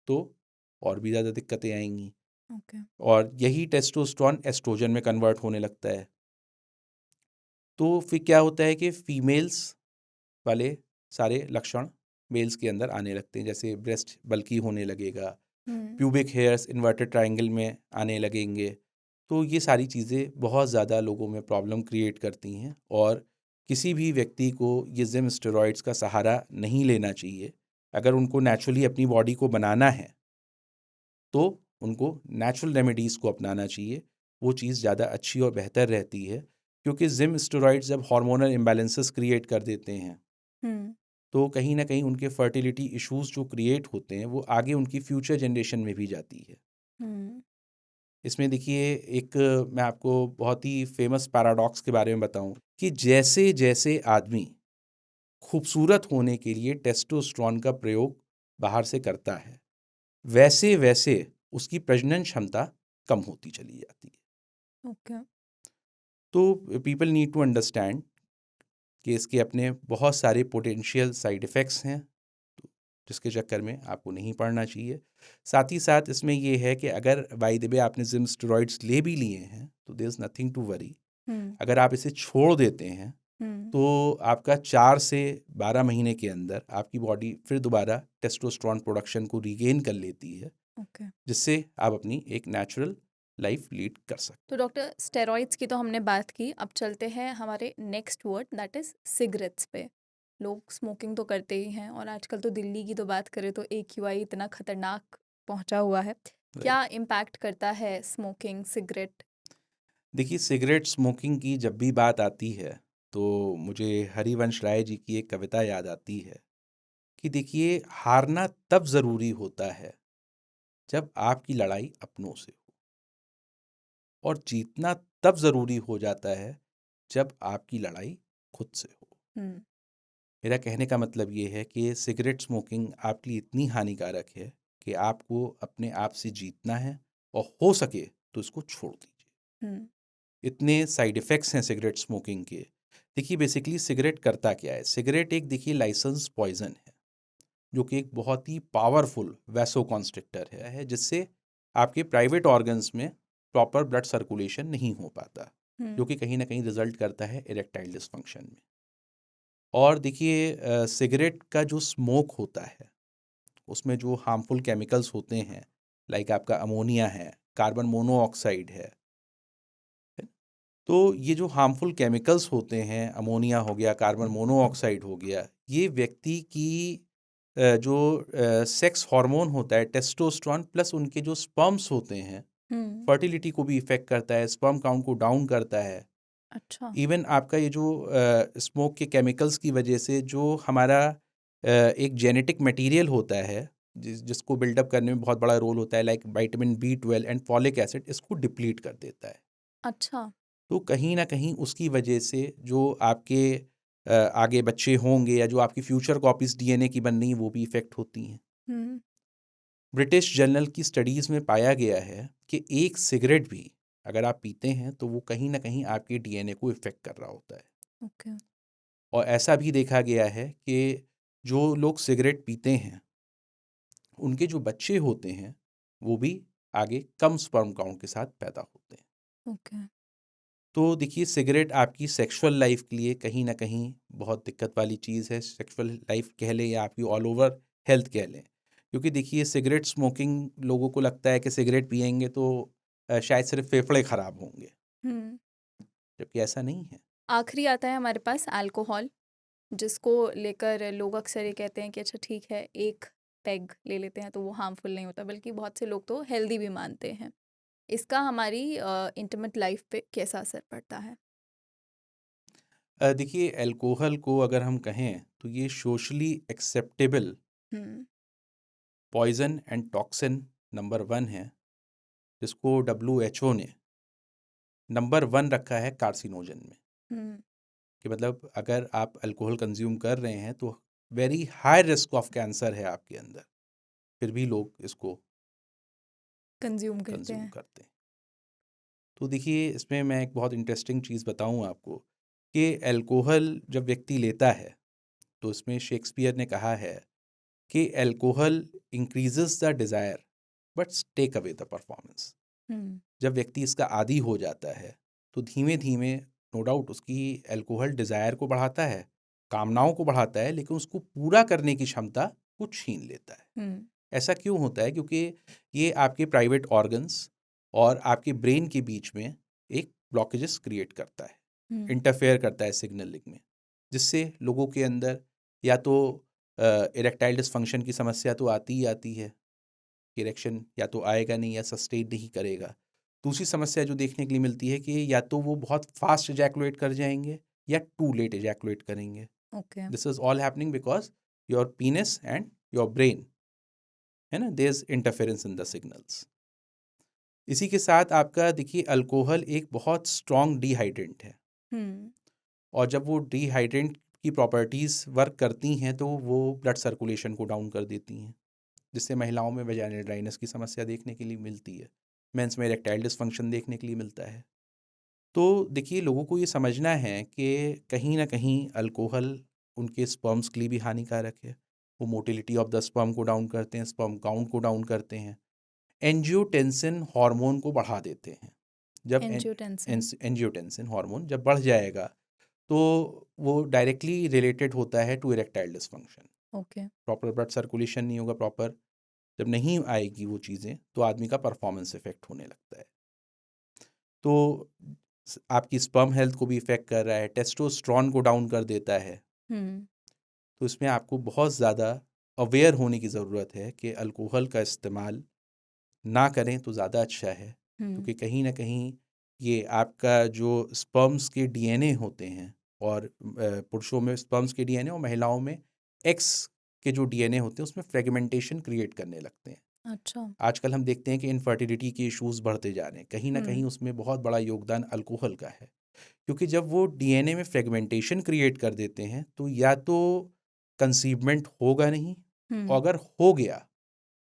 तो और भी ज़्यादा दिक्कतें आएंगी, ओके और यही टेस्टोस्टेरोन एस्ट्रोजन में कन्वर्ट होने लगता है। तो फिर क्या होता है कि फीमेल्स वाले सारे लक्षण मेल्स के अंदर आने लगते हैं, जैसे ब्रेस्ट बल्की होने लगेगा, हम्म प्यूबिक हेयर्स इन्वर्टेड ट्रायंगल में आने लगेंगे। तो ये सारी चीज़ें बहुत ज़्यादा लोगों में प्रॉब्लम क्रिएट करती हैं, और किसी भी व्यक्ति को ये जिम स्टेरॉइड्स का सहारा नहीं लेना चाहिए। अगर उनको नेचुरली अपनी बॉडी को बनाना है तो उनको नेचुरल रेमेडीज़ को अपनाना चाहिए। वो चीज़ ज़्यादा अच्छी और बेहतर रहती है, क्योंकि जिम स्टेरॉइड्स जब हार्मोनल इम्बैलेंसेस क्रिएट कर देते हैं हम्म तो कहीं ना कहीं उनके फर्टिलिटी इश्यूज जो क्रिएट होते हैं वो आगे उनकी फ्यूचर जनरेशन में भी जाती है। हम्म इसमें देखिए एक मैं आपको बहुत ही फेमस पैराडॉक्स के बारे में बताऊं कि जैसे जैसे आदमी खूबसूरत होने के लिए टेस्टोस्टेरोन का प्रयोग बाहर से करता है, वैसे वैसे उसकी प्रजनन क्षमता कम होती चली जाती है। ओके तो पीपल नीड टू अंडरस्टैंड कि इसके अपने बहुत सारे पोटेंशियल साइड इफ़ेक्ट्स हैं, तो जिसके चक्कर में आपको नहीं पढ़ना चाहिए। साथ ही साथ इसमें ये है कि अगर बाय द वे आपने जिम स्टेरॉइड्स ले भी लिए हैं तो there is nothing to worry. Hmm अगर आप इसे छोड़ देते हैं हम्म तो आपका 4 से 12 महीने के अंदर आपकी बॉडी फिर दोबारा टेस्टोस्टेरोन प्रोडक्शन को रीगेन कर लेती है, ओके जिससे आप अपनी एक नेचुरल लाइफ लीड कर सकते तो डॉक्टर स्टेरॉइड्स की तो हमने बात की, अब चलते हैं हमारे next word that is cigarettes पे। लोग स्मोकिंग तो करते ही हैं और आजकल तो दिल्ली की तो बात करें तो AQI इतना खतरनाक पहुंचा हुआ है। हैं। क्या इम्पैक्ट करता है स्मोकिंग सिगरेट? देखिए, सिगरेट स्मोकिंग की जब भी बात आती है तो मुझे हरिवंश राय जी की एक कविता याद आती है कि देखिए, हारना तब ज़रूरी होता है जब आपकी लड़ाई अपनों से हो, और जीतना तब ज़रूरी हो जाता है जब आपकी लड़ाई खुद से हो। हम्म मेरा कहने का मतलब ये है कि सिगरेट स्मोकिंग आपके लिए इतनी हानिकारक है कि आपको अपने आप से जीतना है, और हो सके तो इसको छोड़ दीजिए। हम्म इतने साइड इफ़ेक्ट्स हैं सिगरेट स्मोकिंग के। देखिए, बेसिकली सिगरेट करता क्या है? सिगरेट एक देखिए लाइसेंस पॉइज़न है, जो कि एक बहुत ही पावरफुल वैसोकॉन्स्ट्रिक्टर है, जिससे आपके प्राइवेट ऑर्गन्स में प्रॉपर ब्लड सर्कुलेशन नहीं हो पाता, जो हम्म कि कहीं न कहीं रिज़ल्ट करता है इरेक्टाइल डिस्फंक्शन में। और देखिए सिगरेट का जो स्मोक होता है, उसमें जो हार्मफुल केमिकल्स होते हैं, लाइक आपका अमोनिया है, कार्बन मोनोऑक्साइड है। तो ये जो हार्मफुल केमिकल्स होते हैं, अमोनिया हो गया, कार्बन मोनोऑक्साइड हो गया, ये व्यक्ति की जो सेक्स हार्मोन होता है टेस्टोस्टेरोन प्लस उनके जो स्पर्म्स होते हैं, हम्म फर्टिलिटी को भी इफ़ेक्ट करता है, स्पर्म काउंट को डाउन करता है। अच्छा इवन आपका ये जो स्मोक के केमिकल्स की वजह से जो हमारा एक जेनेटिक मटेरियल होता है, जिसको बिल्डअप करने में बहुत बड़ा रोल होता है, like vitamin B12 and folic acid, इसको डिप्लीट कर देता है। अच्छा तो कहीं न कहीं उसकी वजह से जो आपके आगे बच्चे होंगे या जो आपकी फ्यूचर कॉपीज़ DNA की बन रही हैं, वो भी इफ़ेक्ट होती हैं। हम्म ब्रिटिश जर्नल की स्टडीज़ में पाया गया है कि एक सिगरेट भी अगर आप पीते हैं तो वो कहीं न कहीं आपके DNA को इफ़ेक्ट कर रहा होता है। ओके और ऐसा भी देखा गया है कि जो लोग सिगरेट पीते हैं, उनके जो बच्चे होते हैं, वो भी आगे कम स्पर्म काउंट के साथ पैदा होते हैं। ओके तो देखिए, सिगरेट आपकी सेक्सुअल लाइफ के लिए कहीं न कहीं बहुत दिक्कत वाली चीज़ है। सेक्सुअल लाइफ कह लें या आपकी ऑल ओवर हेल्थ कह लें। क्योंकि देखिए, सिगरेट स्मोकिंग, लोगों को लगता है कि सिगरेट पिएँगे तो शायद सिर्फ़ फेफड़े ख़राब होंगे, हम्म जबकि ऐसा नहीं है। आखिरी आता है हमारे पास अल्कोहल। जिसको लेकर लोग अक्सर ये कहते हैं कि अच्छा ठीक है, एक पेग ले लेते हैं तो वो हार्मफुल नहीं होता, बल्कि बहुत से लोग तो हेल्दी भी मानते हैं। इसका हमारी इंटीमेट लाइफ पे कैसा असर पड़ता है? देखिए, अल्कोहल को अगर हम कहें तो ये सोशली एक्सेप्टेबल हुँ, पॉइजन एंड टॉक्सिन नंबर 1 है, जिसको WHO ने नंबर 1 रखा है कार्सिनोजन में। हुँ, कि मतलब अगर आप अल्कोहल कंज्यूम कर रहे हैं तो very high risk of cancer है आपके अंदर, फिर भी लोग इसको कंज़्यूम करते कंज्यूम हैं। करते हैं। तो देखिए, इसमें मैं एक बहुत इंटरेस्टिंग चीज़ बताऊं आपको कि अल्कोहल जब व्यक्ति लेता है तो इसमें शेक्सपियर ने कहा है कि alcohol increases the desire but take away the performance. Hmm, जब व्यक्ति इसका आदी हो जाता है तो धीमे धीमे नो डाउट उसकी अल्कोहल डिज़ायर को बढ़ाता है, कामनाओं को बढ़ाता है, लेकिन उसको पूरा करने की क्षमता को छीन लेता है। हुँ, ऐसा क्यों होता है? क्योंकि ये आपके प्राइवेट ऑर्गन्स और आपके ब्रेन के बीच में एक ब्लॉकेजेस क्रिएट करता है, हुँ, इंटरफेयर करता है सिग्नलिंग में, जिससे लोगों के अंदर या तो इरेक्टाइल डिसफंक्शन की समस्या तो आती ही आती है, इरेक्शन या तो आएगा नहीं या सस्टेन नहीं करेगा। दूसरी समस्या जो देखने के लिए मिलती है कि या तो वो बहुत फास्ट इजैकुलेट कर जाएंगे या टू लेट इजैकुलेट करेंगे। Okay. This is all happening because your penis and your brain, है ना, there is interference in the signals. इसी के साथ आपका देखिए अल्कोहल एक बहुत स्ट्रॉन्ग डिहाइड्रेंट है, हुँ, और जब वो डिहाइड्रेंट की प्रॉपर्टीज़ वर्क करती हैं तो वो ब्लड सर्कुलेशन को डाउन कर देती हैं, जिससे महिलाओं में वेजाइनल ड्राइनेस की समस्या देखने के लिए मिलती है, मेंस में इरेक्टाइल डिसफंक्शन देखने के लिए मिलता है। तो देखिए, लोगों को ये समझना है कि कहीं ना कहीं अल्कोहल उनके स्पर्म्स के लिए भी हानिकारक है। वो मोटिलिटी ऑफ द स्पर्म को डाउन करते हैं, स्पर्म काउंट को डाउन करते हैं, एंजियोटेंसिन हार्मोन को बढ़ा देते हैं। जब एंजियोटेंसिन। एंजियोटेंसिन हार्मोन जब बढ़ जाएगा तो वो डायरेक्टली रिलेटेड होता है to erectile dysfunction. Okay. Proper blood circulation नहीं होगा, प्रॉपर जब नहीं आएगी वो चीज़ें तो आदमी का परफॉर्मेंस इफेक्ट होने लगता है। तो आपकी स्पर्म हेल्थ को भी इफेक्ट कर रहा है, टेस्टोस्टेरोन को डाउन कर देता है। हुँ, तो इसमें आपको बहुत ज़्यादा अवेयर होने की ज़रूरत है कि अल्कोहल का इस्तेमाल ना करें तो ज़्यादा अच्छा है, हुँ, क्योंकि कहीं ना कहीं ये आपका जो स्पर्म्स के डीएनए होते हैं, और पुरुषों में स्पर्म्स के डीएनए और महिलाओं में एक्स के जो डीएनए होते हैं उसमें फ्रेगमेंटेशन क्रिएट करने लगते हैं। अच्छा। आजकल हम देखते हैं कि इनफर्टिलिटी के इश्यूज बढ़ते जा रहे हैं, कहीं ना कहीं हुँ, उसमें बहुत बड़ा योगदान अल्कोहल का है। क्योंकि जब वो डीएनए में फ्रेगमेंटेशन क्रिएट कर देते हैं तो या तो कंसीवमेंट होगा नहीं, और हुँ, अगर हो गया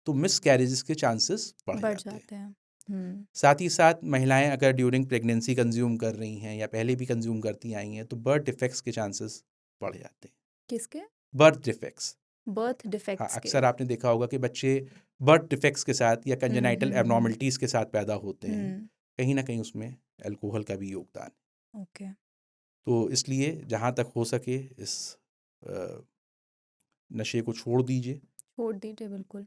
तो मिस कैरेजेस के चांसेस बढ़ बढ़ जाते हैं। जाते हैं। हुँ, साथ ही साथ महिलाएं अगर ड्यूरिंग प्रेगनेंसी कंज्यूम कर रही हैं या पहले भी कंज्यूम करती आई हैं तो बर्थ डिफेक्ट्स के चांसेस बढ़ जाते हैं। किसके? बर्थ डिफेक्ट्स, बर्थ हाँ, डिफेक्ट्स के। अक्सर आपने देखा होगा कि बच्चे बर्थ डिफेक्ट्स के साथ या हुँ, कंजेनाइटल हुँ, हुँ, एबनॉर्मलिटीज़ के साथ पैदा होते हैं। हुँ, कहीं ना कहीं उसमें अल्कोहल का भी योगदान है। ओके। तो इसलिए जहाँ तक हो सके इस अ, नशे को छोड़ दीजिए, छोड़ दीजिए बिल्कुल।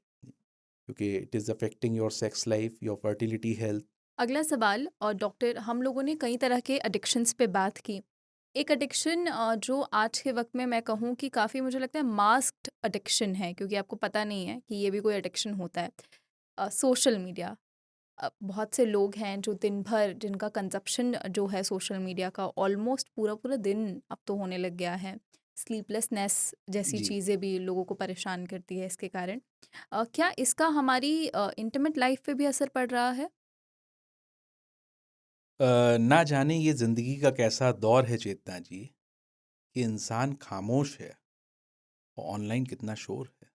क्योंकि it is affecting your sex life, your fertility health. अगला सवाल, और डॉक्टर, हम लोगों ने कई तरह के एडिक्शंस पे बात की। एक एडिक्शन जो आज के वक़्त में मैं कहूँ कि काफ़ी मुझे लगता है मास्क्ड एडिक्शन है, क्योंकि आपको पता नहीं है कि ये भी कोई एडिक्शन होता है। Social media. बहुत से लोग हैं जो दिन भर, जिनका कंज़प्शन जो है सोशल मीडिया का ऑलमोस्ट पूरा-पूरा दिन अब तो होने लग गया है। स्लीपलेसनेस जैसी जी, चीज़ें भी लोगों को परेशान करती है इसके कारण। क्या इसका हमारी इंटिमेट लाइफ़ पे भी असर पड़ रहा है? ना जाने ये ज़िंदगी का कैसा दौर है चेतना जी, कि इंसान खामोश है और ऑनलाइन कितना शोर है।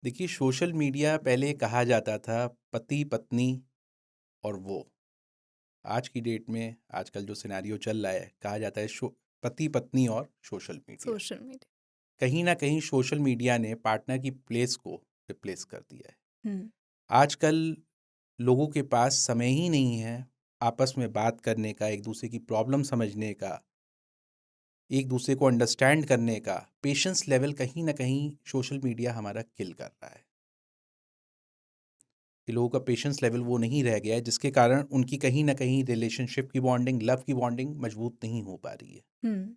देखिए, सोशल मीडिया पहले कहा जाता था पति पत्नी और वो। आज की डेट में आजकल जो सिनेरियो चल रहा है, कहा जाता है पति पत्नी और सोशल मीडिया। Social media. कहीं ना कहीं सोशल मीडिया ने पार्टनर की प्लेस को रिप्लेस कर दिया है। हुँ, आजकल लोगों के पास समय ही नहीं है आपस में बात करने का, एक दूसरे की प्रॉब्लम समझने का, एक दूसरे को अंडरस्टैंड करने का। पेशेंस लेवल कहीं ना कहीं सोशल मीडिया हमारा किल कर रहा है, कि लोगों का पेशेंस लेवल वो नहीं रह गया है, जिसके कारण उनकी कहीं ना कहीं रिलेशनशिप की बॉन्डिंग, लव की बॉन्डिंग मजबूत नहीं हो पा रही है। हुँ,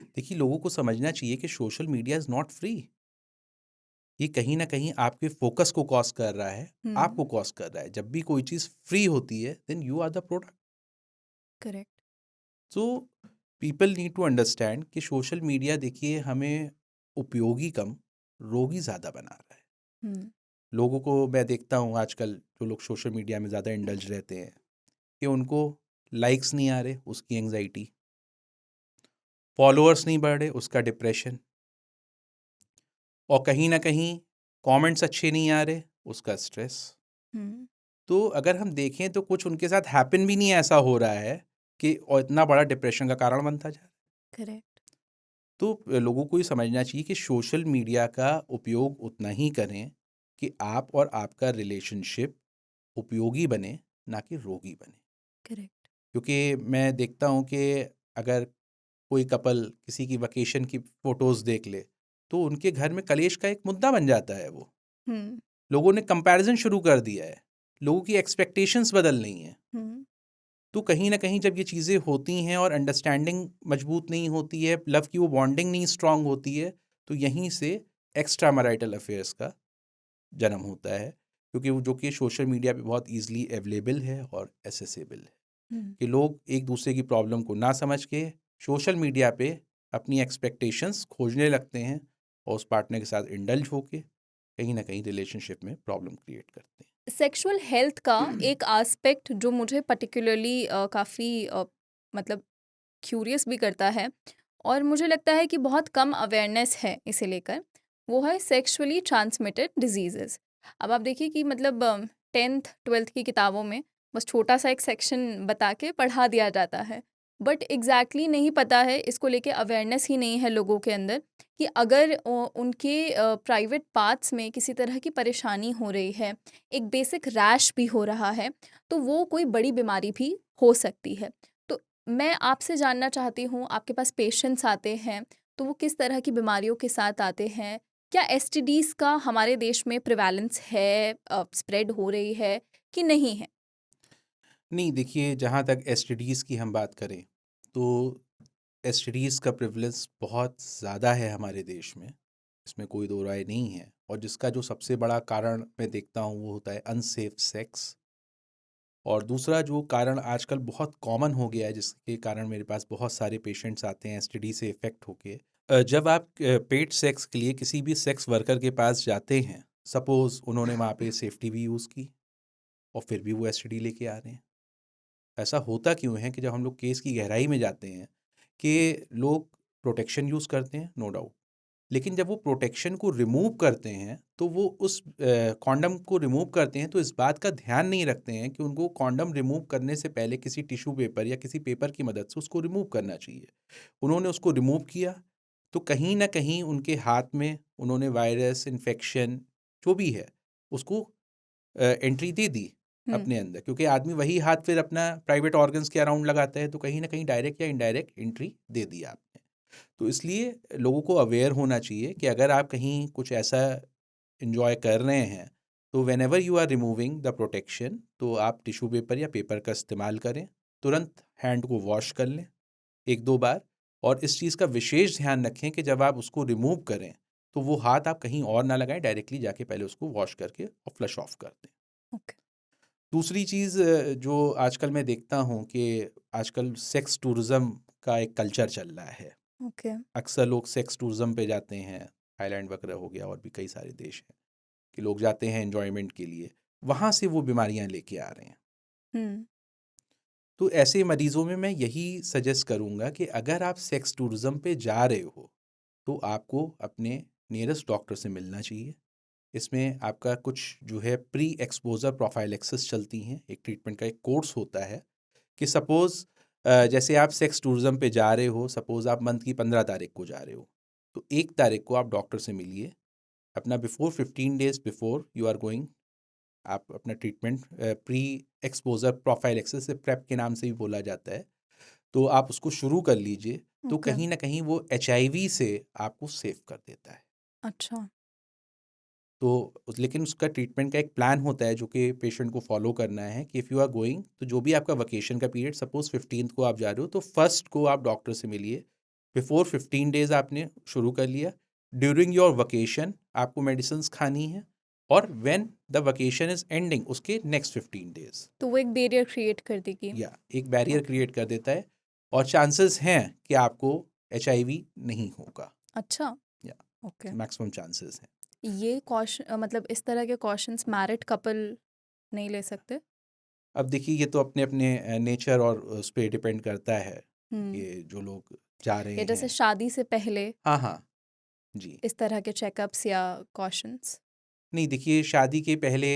देखिए, लोगों को समझना चाहिए कि social media is not free. ये कहीं न कहीं आपके फ़ोकस को कॉस्ट कर रहा है, आपको हुँ, कॉस्ट कर रहा है। जब भी कोई चीज़ फ्री होती है, then you are the product. Correct. So people need to understand कि सोशल मीडिया देखिए हमें उपयोगी कम, रोगी ज़्यादा बना रहा है। हुँ, लोगों को मैं देखता हूँ आजकल जो लोग सोशल मीडिया में ज़्यादा इंडल्ज रहते हैं कि उनको लाइक्स नहीं आ रहे, उसकी एंग्जाइटी, फॉलोअर्स नहीं बढ़ रहे, उसका डिप्रेशन, और कहीं ना कहीं कमेंट्स अच्छे नहीं आ रहे, उसका स्ट्रेस। हुँ, तो अगर हम देखें तो कुछ उनके साथ हैपन भी नहीं ऐसा हो रहा है कि और इतना बड़ा डिप्रेशन का कारण बनता जा रहा है। करेक्ट। तो लोगों को ये समझना चाहिए कि सोशल मीडिया का उपयोग उतना ही करें कि आप और आपका रिलेशनशिप उपयोगी बने, ना कि रोगी बने। करेक्ट। क्योंकि मैं देखता हूँ कि अगर कोई कपल किसी की वेकेशन की फ़ोटोज़ देख ले, तो उनके घर में कलेश का एक मुद्दा बन जाता है वो। हुँ, लोगों ने कंपैरिज़न शुरू कर दिया है, लोगों की एक्सपेक्टेशंस बदल रही हैं। हुँ, तो कहीं न कहीं जब ये चीज़ें होती हैं और अंडरस्टैंडिंग मजबूत नहीं होती है, लव की वो बॉन्डिंग नहीं स्ट्रॉन्ग होती है, तो यहीं से एक्स्ट्रा मैरिटल अफेयर्स का जन्म होता है। क्योंकि वो जो कि सोशल मीडिया पे बहुत ईज़िली अवेलेबल है और एक्सेसिबल है। हुँ। कि लोग एक दूसरे की प्रॉब्लम को ना समझ के सोशल मीडिया पे अपनी एक्सपेक्टेशंस खोजने लगते हैं और उस पार्टनर के साथ इंडल्ज होके कहीं ना कहीं रिलेशनशिप में प्रॉब्लम क्रिएट करते सेक्सुअल हेल्थ का हैं। एक एस्पेक्ट जो मुझे पर्टिकुलरली काफ़ी मतलब क्यूरियस भी करता है और मुझे लगता है कि बहुत कम अवेयरनेस है इसे लेकर, वो है सेक्सुअली ट्रांसमिटेड डिजीज़ेज़। अब आप देखिए कि मतलब 10th 12th की किताबों में बस छोटा-सा एक सेक्शन बता के पढ़ा दिया जाता है। बट एग्ज़ैक्टली नहीं पता है, इसको लेके अवेयरनेस ही नहीं है लोगों के अंदर कि अगर उनके प्राइवेट पार्ट्स में किसी तरह की परेशानी हो रही है, एक बेसिक रैश भी हो रहा है, तो वो कोई बड़ी बीमारी भी हो सकती है। तो मैं आपसे जानना चाहती हूँ, आपके पास पेशेंट्स आते हैं, तो वो किस तरह की बीमारियों के साथ आते हैं? क्या एसटीडीज़ का हमारे देश में प्रेवैलेंस है, स्प्रेड हो रही है कि नहीं है? नहीं, देखिए, जहाँ तक एसटीडीज़ की हम बात करें तो एसटीडीज़ का प्रिवलेंस बहुत ज़्यादा है हमारे देश में, इसमें कोई दो राय नहीं है। और जिसका जो सबसे बड़ा कारण मैं देखता हूँ वो होता है अनसेफ सेक्स। और दूसरा जो कारण आजकल बहुत कॉमन हो गया है जिसके कारण मेरे पास बहुत सारे पेशेंट्स आते हैं एसटीडी से इफ़ेक्ट होके, जब आप पेड सेक्स के लिए किसी भी सेक्स वर्कर के पास जाते हैं, सपोज़ उन्होंने वहाँ पे सेफ्टी भी यूज़ की और फिर भी वो एसटीडी लेके आ रहे हैं। ऐसा होता क्यों है कि जब हम लोग केस की गहराई में जाते हैं कि लोग प्रोटेक्शन यूज़ करते हैं, नो डाउट। लेकिन जब वो प्रोटेक्शन को रिमूव करते हैं तो वो उस कॉन्डम को रिमूव करते हैं तो इस बात का ध्यान नहीं रखते हैं कि उनको कॉन्डम रिमूव करने से पहले किसी टिश्यू पेपर या किसी पेपर की मदद से उसको रिमूव करना चाहिए। उन्होंने उसको रिमूव किया तो कहीं ना कहीं उनके हाथ में उन्होंने वायरस इन्फेक्शन जो भी है उसको एंट्री दे दी हुँ, अपने अंदर, क्योंकि आदमी वही हाथ फिर अपना प्राइवेट ऑर्गन्स के अराउंड लगाता है, तो कहीं ना कहीं डायरेक्ट या इनडायरेक्ट एंट्री दे दी आपने। तो इसलिए लोगों को अवेयर होना चाहिए कि अगर आप कहीं कुछ ऐसा एंजॉय कर रहे हैं तो whenever you are removing the protection तो आप टिश्यू पेपर या पेपर का इस्तेमाल करें। तुरंत हैंड को वॉश कर लें एक दो बार। और इस चीज़ का विशेष ध्यान रखें कि जब आप उसको रिमूव करें तो वो हाथ आप कहीं और ना लगाएं, डायरेक्टली जाके पहले उसको वॉश करके और फ्लश ऑफ कर दें। ओके, दूसरी चीज़ जो आजकल मैं देखता हूँ कि आजकल सेक्स टूरिज़्म का एक कल्चर चल रहा है। ओके। अक्सर लोग सेक्स टूरिज़्म पे जाते हैं, थाईलैंड वगैरह हो गया और भी कई सारे देश हैं कि लोग जाते हैं एन्जॉयमेंट के लिए, वहाँ से वो बीमारियाँ लेके आ रहे हैं। हुँ, तो ऐसे मरीज़ों में मैं यही सजेस्ट करूँगा कि अगर आप सेक्स टूरिज़्म पे जा रहे हो, तो आपको अपने नियरेस्ट डॉक्टर से मिलना चाहिए। इसमें आपका कुछ जो है प्री एक्सपोज़र प्रोफाइलैक्सिस चलती हैं, एक ट्रीटमेंट का एक कोर्स होता है कि सपोज़ जैसे आप सेक्स टूरिज़्म पे जा रहे हो, सपोज़ आप मंथ की 15 तारीख को जा रहे हो, तो 1 तारीख को आप डॉक्टर से मिलिए। अपना before 15 days before you are going, आप अपना ट्रीटमेंट प्री एक्सपोज़र प्रोफाइलैक्सिस से प्रेप के नाम से भी बोला जाता है, तो आप उसको शुरू कर लीजिए। तो ओके, कहीं न कहीं वो एचआईवी से आपको सेव कर देता है। अच्छा, तो लेकिन उसका ट्रीटमेंट का एक प्लान होता है जो कि पेशेंट को फॉलो करना है कि इफ़ यू आर गोइंग, तो जो भी आपका वेकेशन का पीरियड, सपोज़ 15th को आप जा रहे हो तो फर्स्ट को आप डॉक्टर से मिलिए, बिफोर 15 डेज आपने शुरू कर लिया, ड्यूरिंग योर वकेशन आपको मेडिसिन खानी है, और when the vacation is ending उसके नेक्स्ट 15 डेज। तो वो एक बैरियर क्रिएट कर देगी। या एक बैरियर ओके। क्रिएट कर देता है, और चांसेस हैं कि आपको HIV नहीं होगा। अच्छा। या ओके। मैक्सिमम चांसेस हैं। ये कॉशन मतलब इस तरह के कॉशंस मैरिड कपल नहीं ले सकते? अब देखिए, ये तो अपने अपने नेचर और उस पर डिपेंड करता है हम्म। कि जो लोग जा रहे या जैसे हैं। शादी से पहले हाँ हाँ जी। इस तरह के चेकअप्स या कॉशंस? नहीं, देखिए, शादी के पहले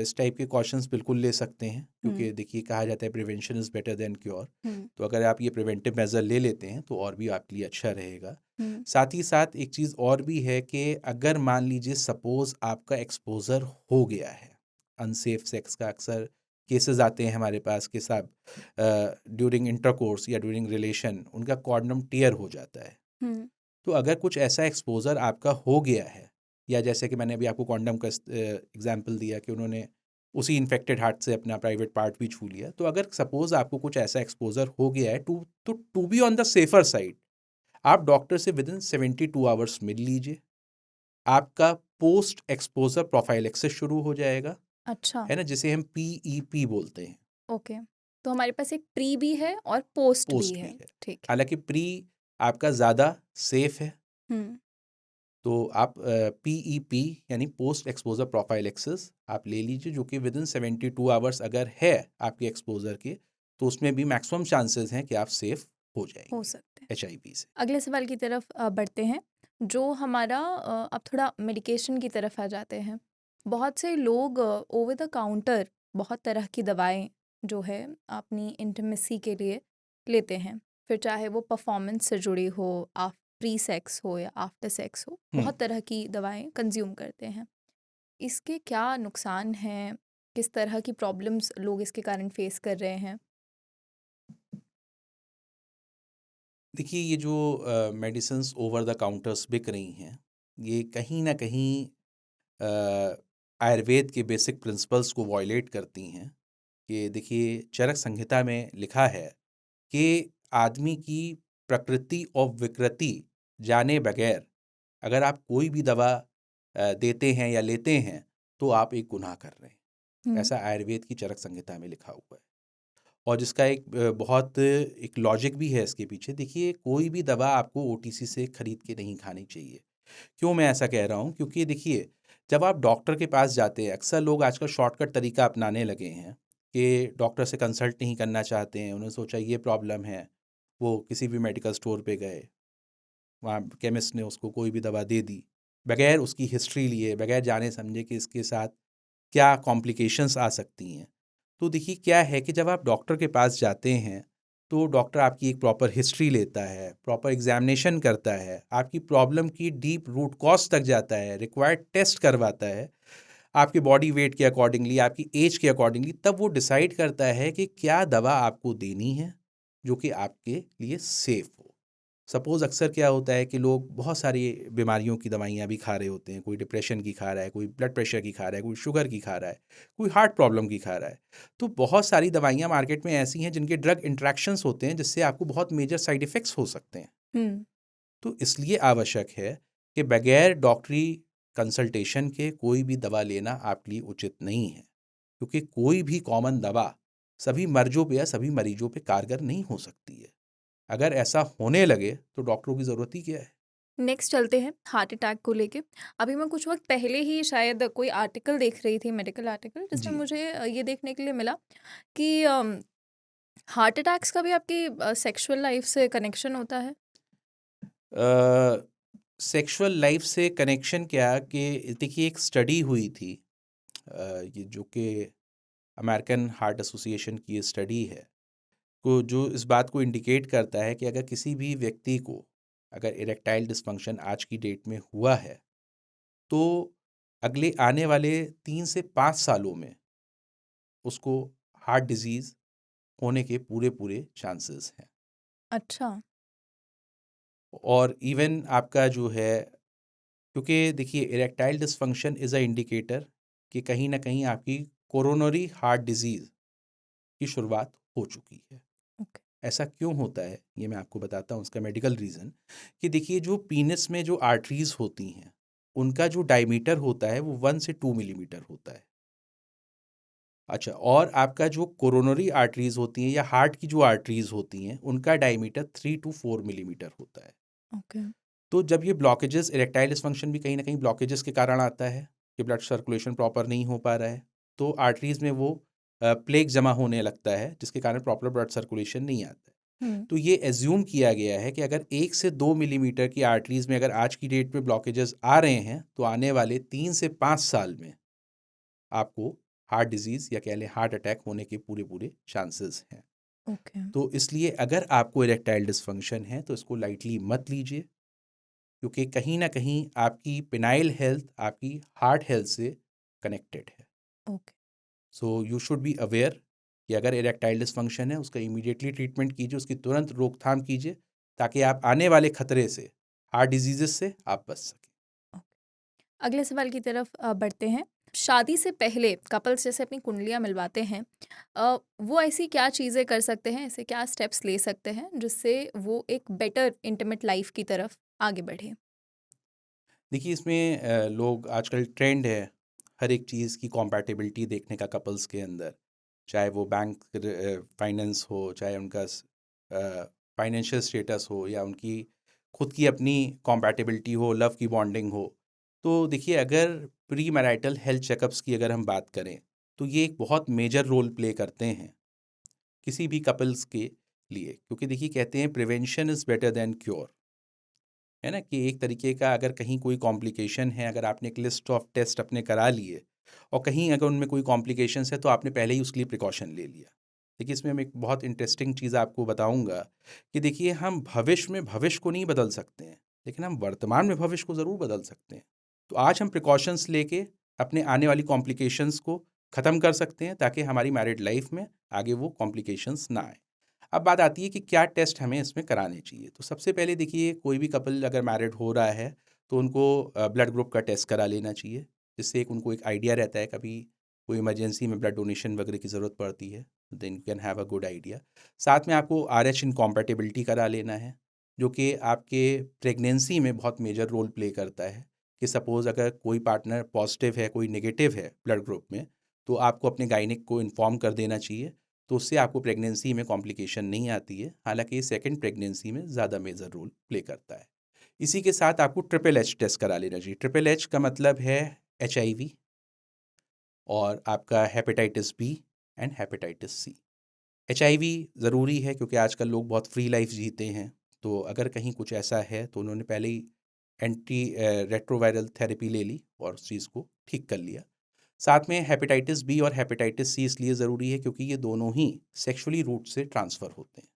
इस टाइप के कॉशंस बिल्कुल ले सकते हैं, क्योंकि हम्म। देखिए कहा जाता है prevention is better than cure. Hmm. तो अगर आप ये प्रिवेंटिव मेजर ले लेते हैं तो और भी आपके लिए अच्छा रहेगा। हम्म। साथ ही साथ एक चीज़ और भी है कि अगर मान लीजिए सपोज़ आपका एक्सपोज़र हो गया है अनसेफ सेक्स का, अक्सर केसेस आते हैं हमारे पास कि साहब ड्यूरिंग इंटरकोर्स या ड्यूरिंग रिलेशन उनका कॉन्डम टियर हो जाता है। हम्म। तो अगर कुछ ऐसा एक्सपोज़र आपका हो गया है, या जैसे कि मैंने अभी आपको कॉन्डम का एग्जांपल दिया कि उन्होंने उसी इन्फेक्टेड हार्ट से अपना प्राइवेट पार्ट भी छू लिया, तो अगर सपोज़ आपको कुछ ऐसा एक्सपोज़र हो गया है, to be on the safer side, आप डॉक्टर से विद इन 72 आवर्स मिल लीजिए। आपका पोस्ट एक्सपोज़र प्रोफाइलैक्सिस शुरू हो जाएगा, अच्छा। है ना, जिसे हम PEP बोलते हैं। ओके। तो हमारे पास एक प्री भी है और पोस्ट भी पोस्ट है। भी है। ठीक है। हालांकि प्री आपका ज़्यादा सेफ है। हम्म। तो आप PEP यानी पोस्ट एक्सपोजर प्रोफाइलैक्सिस आप ले लीजिए, जो कि विद इन 72 आवर्स अगर है आपके एक्सपोजर के, तो उसमें भी मैक्सिमम चांसेस हैं कि आप सेफ हो हो जाएंगे सकते हैं। HIV से। अगले सवाल की तरफ बढ़ते हैं, जो हमारा अब थोड़ा मेडिकेशन की तरफ आ जाते हैं। बहुत से लोग ओवर द काउंटर बहुत तरह की दवाएं जो है अपनी इंटीमेसी के लिए लेते हैं, फिर चाहे वो परफॉर्मेंस से जुड़ी हो, प्री सेक्स हो या आफ्टर सेक्स हो, बहुत तरह की दवाएं कंज्यूम करते हैं। इसके क्या नुकसान हैं? किस तरह की प्रॉब्लम्स लोग इसके कारण फेस कर रहे हैं? देखिए, ये जो मेडिसिन्स ओवर द काउंटर्स बिक रही हैं, ये कहीं ना कहीं आयुर्वेद के बेसिक प्रिंसिपल्स को वॉयलेट करती हैं। कि देखिए, चरक संहिता में लिखा है कि आदमी की प्रकृति और विकृति जाने बगैर अगर आप कोई भी दवा देते हैं या लेते हैं, तो आप एक गुनाह कर रहे हैं। हम्म। ऐसा आयुर्वेद की चरक संहिता में लिखा हुआ है। और जिसका एक बहुत एक लॉजिक भी है इसके पीछे। देखिए, कोई भी दवा आपको OTC से खरीद के नहीं खानी चाहिए। क्यों मैं ऐसा कह रहा हूँ? क्योंकि देखिए, जब आप डॉक्टर के पास जाते हैं, अक्सर लोग आजकल शॉर्टकट तरीका अपनाने लगे हैं कि डॉक्टर से कंसल्ट नहीं करना चाहते हैं। उन्होंने सोचा ये प्रॉब्लम है, वो किसी भी मेडिकल स्टोर पे गए, वहाँ केमिस्ट ने उसको कोई भी दवा दे दी, बगैर उसकी हिस्ट्री लिए, बगैर जाने समझे कि इसके साथ क्या कॉम्प्लिकेशंस आ सकती हैं। तो देखिए, क्या है कि जब आप डॉक्टर के पास जाते हैं, तो डॉक्टर आपकी एक प्रॉपर हिस्ट्री लेता है, प्रॉपर एग्जामिनेशन करता है, आपकी प्रॉब्लम की डीप रूट कॉज तक जाता है, रिक्वायर्ड टेस्ट करवाता है, आपके बॉडी वेट के अकॉर्डिंगली, आपकी एज के अकॉर्डिंगली, तब वो डिसाइड करता है कि क्या दवा आपको देनी है जो कि आपके लिए सेफ हो। सपोज़ अक्सर क्या होता है कि लोग बहुत सारी बीमारियों की दवाइयाँ भी खा रहे होते हैं। कोई डिप्रेशन की खा रहा है, कोई ब्लड प्रेशर की खा रहा है, कोई शुगर की खा रहा है, कोई हार्ट प्रॉब्लम की खा रहा है। तो बहुत सारी दवाइयाँ मार्केट में ऐसी हैं जिनके ड्रग इंट्रैक्शंस होते हैं, जिससे आपको बहुत मेजर साइड इफ़ेक्ट्स हो सकते हैं। हम्म। तो इसलिए आवश्यक है कि बगैर डॉक्टरी कंसल्टेशन के कोई भी दवा लेना आपके लिए उचित नहीं है, क्योंकि कोई भी कॉमन दवा सभी मर्जों पे या सभी मरीजों पे कारगर नहीं हो सकती है। अगर ऐसा होने लगे तो डॉक्टरों की ज़रूरत ही क्या है? नेक्स्ट चलते हैं हार्ट अटैक को लेके। अभी मैं कुछ वक्त पहले ही शायद कोई आर्टिकल देख रही थी, मेडिकल आर्टिकल, जिसमें जी। मुझे ये देखने के लिए मिला कि हार्ट अटैक्स का भी आपकी सेक्सुअल लाइफ से कनेक्शन होता है। सेक्सुअल लाइफ से कनेक्शन क्या कि देखिए, एक स्टडी हुई थी, ये जो कि अमेरिकन हार्ट एसोसिएशन की ये स्टडी है, को जो इस बात को इंडिकेट करता है कि अगर किसी भी व्यक्ति को अगर इरेक्टाइल डिस्फंक्शन आज की डेट में हुआ है, तो अगले आने वाले 3 से 5 सालों में उसको हार्ट डिजीज़ होने के पूरे पूरे चांसेस हैं। अच्छा। और इवन आपका जो है, क्योंकि देखिए, erectile dysfunction is a indicator कि कहीं ना कहीं आपकी कोरोनरी हार्ट डिजीज़ की शुरुआत हो चुकी है। ओके। ऐसा क्यों होता है ये मैं आपको बताता हूँ उसका मेडिकल रीज़न। कि देखिए जो पीनस में जो आर्टरीज़ होती हैं उनका जो डायमीटर होता है वो 1 से 2 मिलीमीटर होता है। अच्छा, और आपका जो कोरोनरी आर्टरीज़ होती हैं या हार्ट की जो आर्टरीज़ होती हैं उनका डायमीटर 3 टू 4 मिलीमीटर होता है। ओके। तो जब ये ब्लॉकेजेस, इरेक्टाइल डिस्फंक्शन भी कहीं ना कहीं ब्लॉकेजेस के कारण आता है कि ब्लड सर्कुलेशन प्रॉपर नहीं हो पा रहा है, तो आर्टरीज में वो प्लेग जमा होने लगता है जिसके कारण प्रॉपर ब्लड सर्कुलेशन नहीं आता है। हुँ। तो ये एज्यूम किया गया है कि अगर 1 से 2 मिलीमीटर की आर्टरीज में अगर आज की डेट में ब्लॉकेजेस आ रहे हैं तो आने वाले 3 से 5 साल में आपको हार्ट डिजीज़ या कह लें हार्ट अटैक होने के पूरे पूरे चांसेस हैं। ओके। तो इसलिए अगर आपको इरेक्टाइल डिस्फंक्शन है तो इसको लाइटली मत लीजिए, क्योंकि कहीं ना कहीं आपकी पिनाइल हेल्थ आपकी हार्ट हेल्थ से कनेक्टेड है। Okay. So you should be aware कि अगर इरेक्टाइल डिस्फंक्शन है उसका इमीडिएटली ट्रीटमेंट कीजिए, उसकी तुरंत रोकथाम कीजिए ताकि आप आने वाले खतरे से, हार्ट डिजीजेस से आप बच सकें। ओके। अगले सवाल की तरफ बढ़ते हैं। शादी से पहले कपल्स जैसे अपनी कुंडलियाँ मिलवाते हैं, वो ऐसी क्या चीज़ें कर सकते हैं, ऐसे क्या स्टेप्स ले सकते हैं जिससे वो एक बेटर इंटीमेट लाइफ की तरफ आगे बढ़े? देखिए इसमें लोग आजकल ट्रेंड है हर एक चीज़ की कॉम्पैटिबिलिटी देखने का कपल्स के अंदर, चाहे वो बैंक फाइनेंस हो, चाहे उनका फाइनेंशियल स्टेटस हो या उनकी खुद की अपनी कॉम्पैटिबिलिटी हो, लव की बॉन्डिंग हो। तो देखिए अगर प्री मैरिटल हेल्थ चेकअप्स की अगर हम बात करें तो ये एक बहुत मेजर रोल प्ले करते हैं किसी भी कपल्स के लिए, क्योंकि देखिए कहते हैं prevention is better than cure, है ना? कि एक तरीके का अगर कहीं कोई कॉम्प्लिकेशन है, अगर आपने एक लिस्ट ऑफ टेस्ट अपने करा लिए और कहीं अगर उनमें कोई कॉम्प्लिकेशंस है तो आपने पहले ही उसके लिए प्रिकॉशन ले लिया। देखिए इसमें मैं एक बहुत इंटरेस्टिंग चीज़ आपको बताऊंगा कि देखिए हम भविष्य में भविष्य को नहीं बदल सकते हैं, लेकिन हम वर्तमान में भविष्य को ज़रूर बदल सकते हैं। तो आज हम प्रिकॉशंस लेके अपने आने वाली कॉम्प्लिकेशंस को ख़त्म कर सकते हैं ताकि हमारी मैरिड लाइफ में आगे वो कॉम्प्लिकेशंस ना आए। अब बात आती है कि क्या टेस्ट हमें इसमें कराने चाहिए। तो सबसे पहले देखिए कोई भी कपल अगर मैरिड हो रहा है तो उनको ब्लड ग्रुप का टेस्ट करा लेना चाहिए, जिससे एक उनको एक आइडिया रहता है कभी कोई इमरजेंसी में ब्लड डोनेशन वगैरह की ज़रूरत पड़ती है, then you can have a good idea. साथ में आपको RH इनकॉम्पैटिबिलिटी करा लेना है, जो कि आपके प्रेगनेंसी में बहुत मेजर रोल प्ले करता है। कि सपोज़ अगर कोई पार्टनर पॉजिटिव है, कोई नेगेटिव है ब्लड ग्रुप में, तो आपको अपने गायनिक को इन्फॉर्म कर देना चाहिए, तो उससे आपको प्रेगनेंसी में कॉम्प्लिकेशन नहीं आती है। हालांकि ये सेकंड प्रेगनेंसी में ज़्यादा मेजर रोल प्ले करता है। इसी के साथ आपको ट्रिपल एच टेस्ट करा लेना चाहिए। ट्रिपल एच का मतलब है HIV और आपका hepatitis B and hepatitis C. HIV ज़रूरी है क्योंकि आजकल लोग बहुत फ्री लाइफ जीते हैं, तो अगर कहीं कुछ ऐसा है तो उन्होंने पहले ही एंटी रेट्रोवायरल थेरेपी ले ली और उस चीज़ को ठीक कर लिया। साथ में हेपेटाइटिस बी और हेपेटाइटिस सी इसलिए ज़रूरी है क्योंकि ये दोनों ही सेक्सुअली रूट से ट्रांसफ़र होते हैं।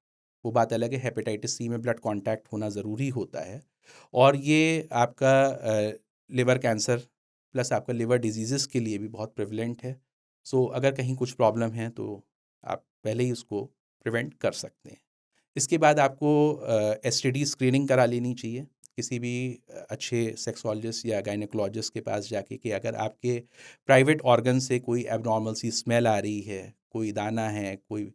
वो बात अलग है, हेपेटाइटिस सी में ब्लड कांटेक्ट होना ज़रूरी होता है और ये आपका लिवर कैंसर प्लस आपका लिवर डिजीज़ के लिए भी बहुत प्रिवलेंट है। सो अगर कहीं कुछ प्रॉब्लम है तो आप पहले ही उसको प्रिवेंट कर सकते हैं। इसके बाद आपको STD स्क्रीनिंग करा लेनी चाहिए किसी भी अच्छे सेक्सोलॉजिस्ट या गायनेकोलॉजिस्ट के पास जाके, कि अगर आपके प्राइवेट ऑर्गन से कोई एबनॉर्मल सी स्मेल आ रही है, कोई दाना है, कोई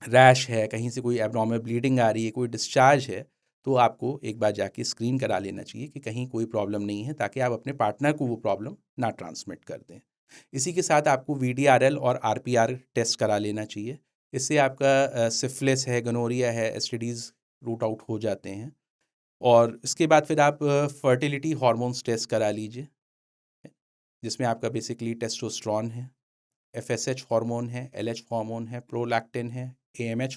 रैश है, कहीं से कोई एबनॉर्मल ब्लीडिंग आ रही है, कोई डिस्चार्ज है, तो आपको एक बार जाके स्क्रीन करा लेना चाहिए कि कहीं कोई प्रॉब्लम नहीं है, ताकि आप अपने पार्टनर को वो प्रॉब्लम ना ट्रांसमिट कर दें। इसी के साथ आपको VDRL और RPR टेस्ट करा लेना चाहिए। इससे आपका सिफिलिस है, गोनोरिया है, STDज रूट आउट हो जाते हैं। और इसके बाद फिर आप फर्टिलिटी हार्मोन्स टेस्ट करा लीजिए, जिसमें आपका बेसिकली टेस्टोस्टेरोन है, FSH हार्मोन है, LH हार्मोन है, प्रोलैक्टिन है, AMH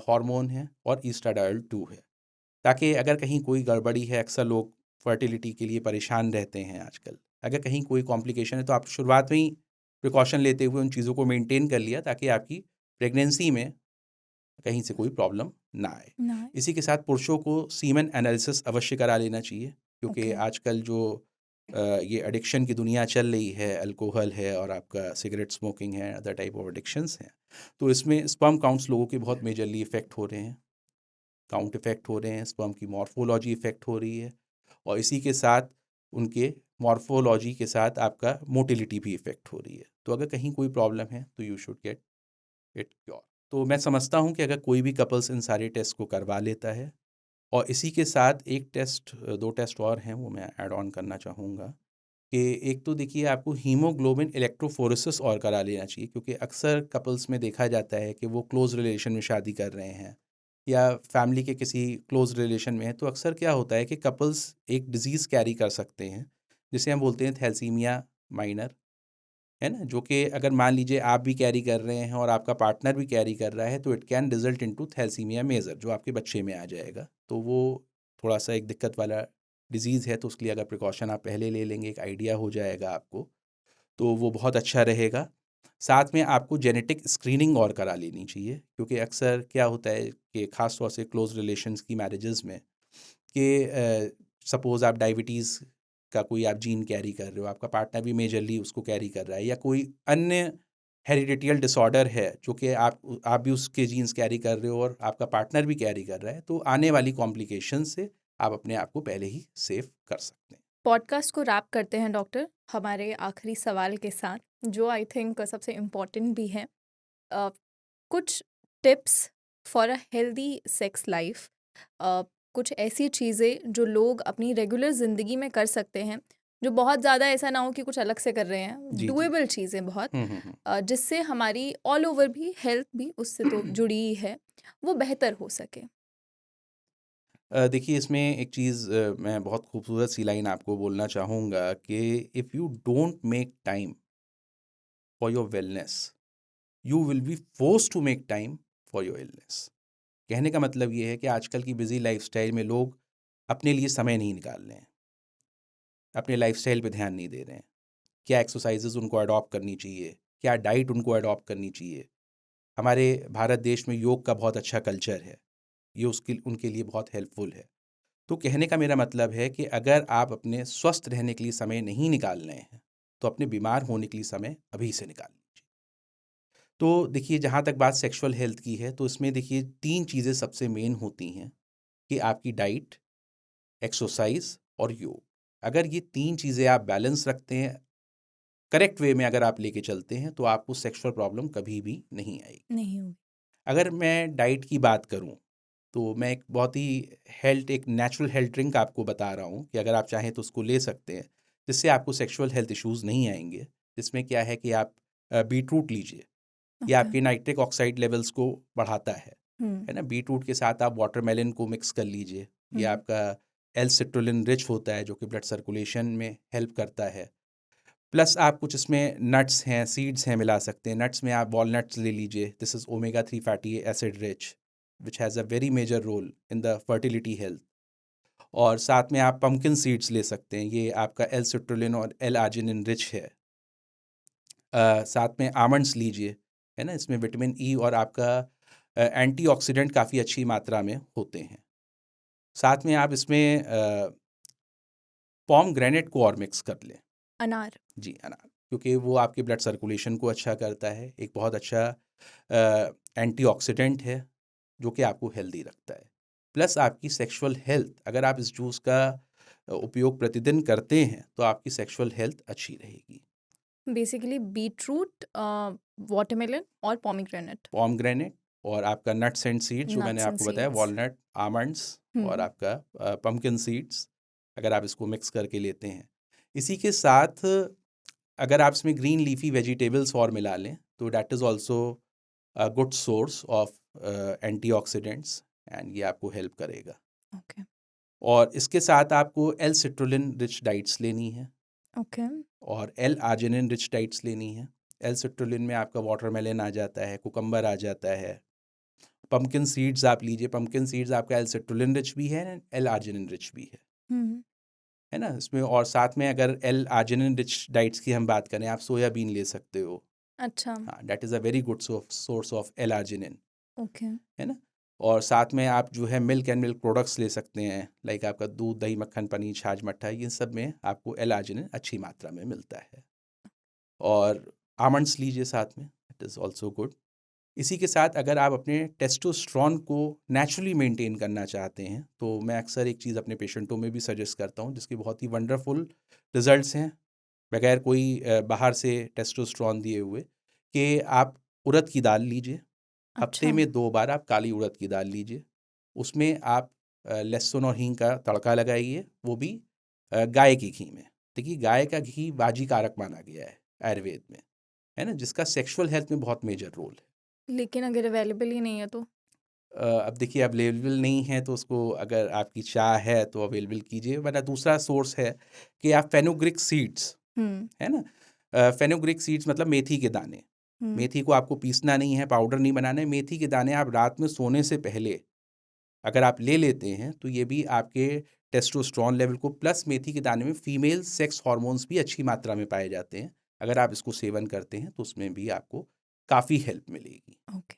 हार्मोन है और ईस्ट्राडायोल 2 है। ताकि अगर कहीं कोई गड़बड़ी है, अक्सर लोग फर्टिलिटी के लिए परेशान रहते हैं आजकल, अगर कहीं कोई कॉम्प्लिकेशन है तो आप शुरुआत में ही प्रिकॉशन लेते हुए उन चीज़ों को मेंटेन कर लिया ताकि आपकी प्रेगनेंसी में कहीं से कोई प्रॉब्लम ना आए। नाइस। इसी के साथ पुरुषों को सीमेन एनालिसिस अवश्य करा लेना चाहिए, क्योंकि ओके। आजकल जो ये एडिक्शन की दुनिया चल रही है, अल्कोहल है और आपका सिगरेट स्मोकिंग है, अदर टाइप ऑफ एडिक्शंस हैं, तो इसमें स्पर्म काउंट्स लोगों के बहुत मेजरली इफ़ेक्ट हो रहे हैं, काउंट इफ़ेक्ट हो रहे हैं, स्पर्म की मॉर्फोलॉजी इफ़ेक्ट हो रही है और इसी के साथ उनके मॉर्फोलॉजी के साथ आपका मोटिलिटी भी इफ़ेक्ट हो रही है। तो अगर कहीं कोई प्रॉब्लम है तो you should get it cure. तो मैं समझता हूँ कि अगर कोई भी कपल्स इन सारे टेस्ट को करवा लेता है, और इसी के साथ एक टेस्ट, 2 टेस्ट और हैं वो मैं ऐड ऑन करना चाहूँगा, कि एक तो देखिए आपको हीमोग्लोबिन इलेक्ट्रोफोरेसिस और करा लेना चाहिए, क्योंकि अक्सर कपल्स में देखा जाता है कि वो क्लोज़ रिलेशन में शादी कर रहे हैं या फैमिली के किसी क्लोज़ रिलेशन में है, तो अक्सर क्या होता है कि कपल्स एक डिज़ीज़ कैरी कर सकते हैं, जिसे हम बोलते हैं थैलेसीमिया माइनर, है ना? जो कि अगर मान लीजिए आप भी कैरी कर रहे हैं और आपका पार्टनर भी कैरी कर रहा है, तो it can result into thalassaemia major, जो आपके बच्चे में आ जाएगा। तो वो थोड़ा-सा एक दिक्कत वाला डिज़ीज़ है, तो उसके लिए अगर प्रिकॉशन आप पहले ले लेंगे, एक आइडिया हो जाएगा आपको, तो वो बहुत अच्छा रहेगा। साथ में आपको जेनेटिक स्क्रीनिंग और करा लेनी चाहिए, क्योंकि अक्सर क्या होता है कि ख़ास तौर से क्लोज़ रिलेशंस की मैरिजेज़ में, कि सपोज़ आप डायबिटीज़ का कोई आप जीन कैरी कर रहे हो, आपका पार्टनर भी मेजरली उसको कैरी कर रहा है, या कोई अन्य हेरिडिटियल डिसऑर्डर है जो कि आप भी उसके जीन्स कैरी कर रहे हो और आपका पार्टनर भी कैरी कर रहा है, तो आने वाली कॉम्प्लिकेशन से आप अपने आप को पहले ही सेफ कर सकते हैं। पॉडकास्ट को रैप करते हैं डॉक्टर हमारे आखिरी सवाल के साथ, जो आई थिंक सबसे इम्पोर्टेंट भी है। अ, कुछ tips for a healthy sex life, कुछ ऐसी चीज़ें जो लोग अपनी रेगुलर ज़िंदगी में कर सकते हैं, जो बहुत ज़्यादा ऐसा ना हो कि कुछ अलग से कर रहे हैं, जी, जी। डुएबल चीज़ें बहुत, हुँ। जिससे हमारी ऑल ओवर भी हेल्थ भी उससे तो जुड़ी ही है, वो बेहतर हो सके। देखिए इसमें एक चीज़, मैं बहुत खूबसूरत सी लाइन आपको बोलना चाहूँगा कि if you don't make time for your wellness, you will be forced to make time for your illness. कहने का मतलब ये है कि आजकल की बिजी लाइफस्टाइल में लोग अपने लिए समय नहीं निकाल रहे हैं, अपने लाइफस्टाइल पे ध्यान नहीं दे रहे हैं। क्या एक्सरसाइजेज उनको अडॉप्ट करनी चाहिए, क्या डाइट उनको अडॉप्ट करनी चाहिए। हमारे भारत देश में योग का बहुत अच्छा कल्चर है, ये उसके उनके लिए बहुत हेल्पफुल है। तो कहने का मेरा मतलब है कि अगर आप अपने स्वस्थ रहने के लिए समय नहीं निकाल रहे हैं, तो अपने बीमार होने के लिए समय अभी से निकाल लीजिए। तो देखिए जहाँ तक बात सेक्सुअल हेल्थ की है, तो इसमें देखिए 3 चीज़ें सबसे मेन होती हैं, कि आपकी डाइट, एक्सरसाइज और योग। अगर ये 3 चीज़ें आप बैलेंस रखते हैं, करेक्ट वे में अगर आप लेके चलते हैं, तो आपको सेक्सुअल प्रॉब्लम कभी भी नहीं आएगी। नहीं होगी। अगर मैं डाइट की बात करूं, तो मैं एक बहुत ही एक नेचुरल हेल्थ ड्रिंक आपको बता रहा हूं, कि अगर आप चाहें तो उसको ले सकते हैं, जिससे आपको सेक्सुअल हेल्थ इश्यूज़ नहीं आएंगे। जिसमें क्या है कि आप बीटरूट लीजिए, ये ओके। आपके नाइट्रिक ऑक्साइड लेवल्स को बढ़ाता हम्म। है ना? बीटरूट के साथ आप वाटरमेलन को मिक्स कर लीजिए, ये हम्म। आपका एल सिट्रुलिन रिच होता है, जो कि ब्लड सर्कुलेशन में हेल्प करता है। प्लस आप कुछ इसमें नट्स हैं, सीड्स हैं, मिला सकते हैं। नट्स में आप वॉलनट्स ले लीजिए, this is omega 3 fatty acid rich, which has a very major role in the fertility health. और साथ में आप पम्पकिन सीड्स ले सकते हैं, ये आपका एल सिट्रुलिन और एल आर्जिनिन रिच है। साथ में आमंड्स लीजिए, है ना? इसमें विटामिन ई और आपका एंटीऑक्सीडेंट काफ़ी अच्छी मात्रा में होते हैं। साथ में आप इसमें पोमग्रेनेट को और मिक्स कर लें। अनार। जी, अनार, क्योंकि वो आपके ब्लड सर्कुलेशन को अच्छा करता है, एक बहुत अच्छा एंटीऑक्सीडेंट है, जो कि आपको हेल्दी रखता है। प्लस आपकी सेक्सुअल हेल्थ, अगर आप इस जूस का उपयोग प्रतिदिन करते हैं, तो आपकी सेक्सुअल हेल्थ अच्छी रहेगी। बेसिकली बीटरूट, वाटरमेलन और पोमीग्रेनेट। पोमग्रेनेट और आपका नट्स एंड सीड्स, जो मैंने नट्स एंड आपको बताया, सीड्स। वॉलनट, आमंड्स और हम्म। आपका पम्पकिन सीड्स, अगर आप इसको मिक्स करके लेते हैं। इसी के साथ अगर आप इसमें ग्रीन लीफी वेजिटेबल्स और मिला लें, तो that is also a good source of antioxidants, and ये आपको हेल्प करेगा। ओके। और इसके साथ आपको एल सिट्रुलिन रिच डाइट्स लेनी है ओके। और एल आर्जिनिन रिच डाइट्स लेनी है। एल सिट्रुलिन में आपका वाटरमेलन आ जाता है, कुकम्बर आ जाता है। पम्पकिन सीड्स आप लीजिए, पम्पकिन सीड्स आपका एल सिट्रुलिन रिच भी है, एल आर्जिनिन रिच भी हम्म। है ना? इसमें और साथ में अगर एल आर्जिनिन रिच डाइट्स की हम बात करें, आप सोयाबीन ले सकते हो। अच्छा। हाँ, that is a very good source of L arginine, okay. है ना? और साथ में आप जो है मिल्क एंड मिल्क प्रोडक्ट्स ले सकते हैं, लाइक आपका दूध, दही, मक्खन, पनीर, छाछ, मट्ठा, इन सब में आपको एल आर्जिनिन अच्छी मात्रा में मिलता है। और आमंड्स लीजिए साथ में, इट इज़ ऑल्सो गुड। इसी के साथ अगर आप अपने टेस्टोस्टेरोन को नेचुरली मेंटेन करना चाहते हैं, तो मैं अक्सर एक चीज़ अपने पेशेंटों में भी सजेस्ट करता हूँ, जिसके बहुत ही वंडरफुल रिजल्ट्स हैं, बगैर कोई बाहर से टेस्टोस्टेरोन दिए हुए, कि आप उड़द की दाल लीजिए, हफ्ते अच्छा। में 2 बार आप काली उड़द की दाल लीजिए, उसमें आप लहसुन और हींग का तड़का लगाइए, वो भी गाय के घी में। देखिए गाय का घी बाजी कारक माना गया है आयुर्वेद में, है ना? जिसका सेक्सुअल हेल्थ में बहुत मेजर रोल है। लेकिन अगर अवेलेबल ही नहीं है तो? अब देखिए अवेलेबल नहीं है तो उसको अगर आपकी चाह है तो अवेलेबल कीजिए, वरना दूसरा सोर्स है कि आप फेनुग्रीक सीड्स, हुँ, है ना? फेनुग्रीक सीड्स मतलब मेथी के दाने। हुँ। मेथी को आपको पीसना नहीं है, पाउडर नहीं बनाना है, मेथी के दाने आप रात में सोने से पहले अगर आप ले लेते हैं तो ये भी आपके टेस्टोस्टेरोन लेवल को, प्लस मेथी के दाने में फीमेल सेक्स हार्मोन्स भी अच्छी मात्रा में पाए जाते हैं। अगर आप इसको सेवन करते हैं तो उसमें भी आपको काफ़ी हेल्प मिलेगी। ओके।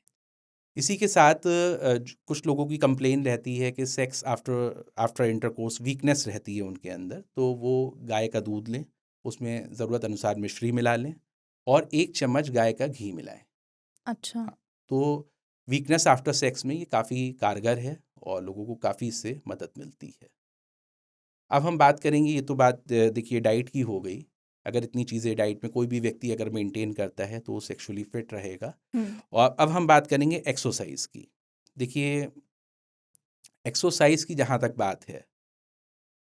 इसी के साथ कुछ लोगों की कंप्लेन रहती है कि sex after after intercourse weakness रहती है उनके अंदर, तो वो गाय का दूध लें, उसमें ज़रूरत अनुसार मिश्री मिला लें और 1 चम्मच गाय का घी मिलाएं। अच्छा। हाँ, तो वीकनेस आफ्टर सेक्स में ये काफ़ी कारगर है और लोगों को काफ़ी इससे मदद मिलती है। अब हम बात करेंगे, ये तो बात देखिए डाइट की हो गई। अगर इतनी चीज़ें डाइट में कोई भी व्यक्ति अगर मेंटेन करता है तो वो सेक्सुअली फिट रहेगा। हुँ, और अब हम बात करेंगे एक्सरसाइज की। देखिए एक्सरसाइज की जहाँ तक बात है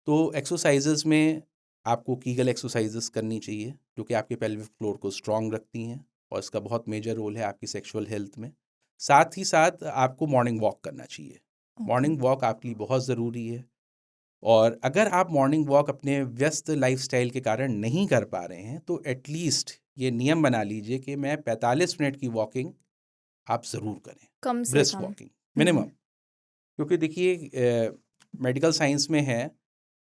तो एक्सरसाइजेज में आपको कीगल एक्सरसाइजेस करनी चाहिए जो कि आपके पेल्विक फ्लोर को स्ट्रांग रखती हैं और इसका बहुत मेजर रोल है आपकी सेक्सुअल हेल्थ में। साथ ही साथ आपको मॉर्निंग वॉक करना चाहिए। ओके। मॉर्निंग वॉक आपके लिए बहुत ज़रूरी है। और अगर आप मॉर्निंग वॉक अपने व्यस्त लाइफस्टाइल के कारण नहीं कर पा रहे हैं तो एटलीस्ट ये नियम बना लीजिए कि मैं 45 मिनट की वॉकिंग आप ज़रूर करें, कम से ब्रिस्क कम। वॉकिंग हुँ, मिनिमम। क्योंकि देखिए मेडिकल साइंस में है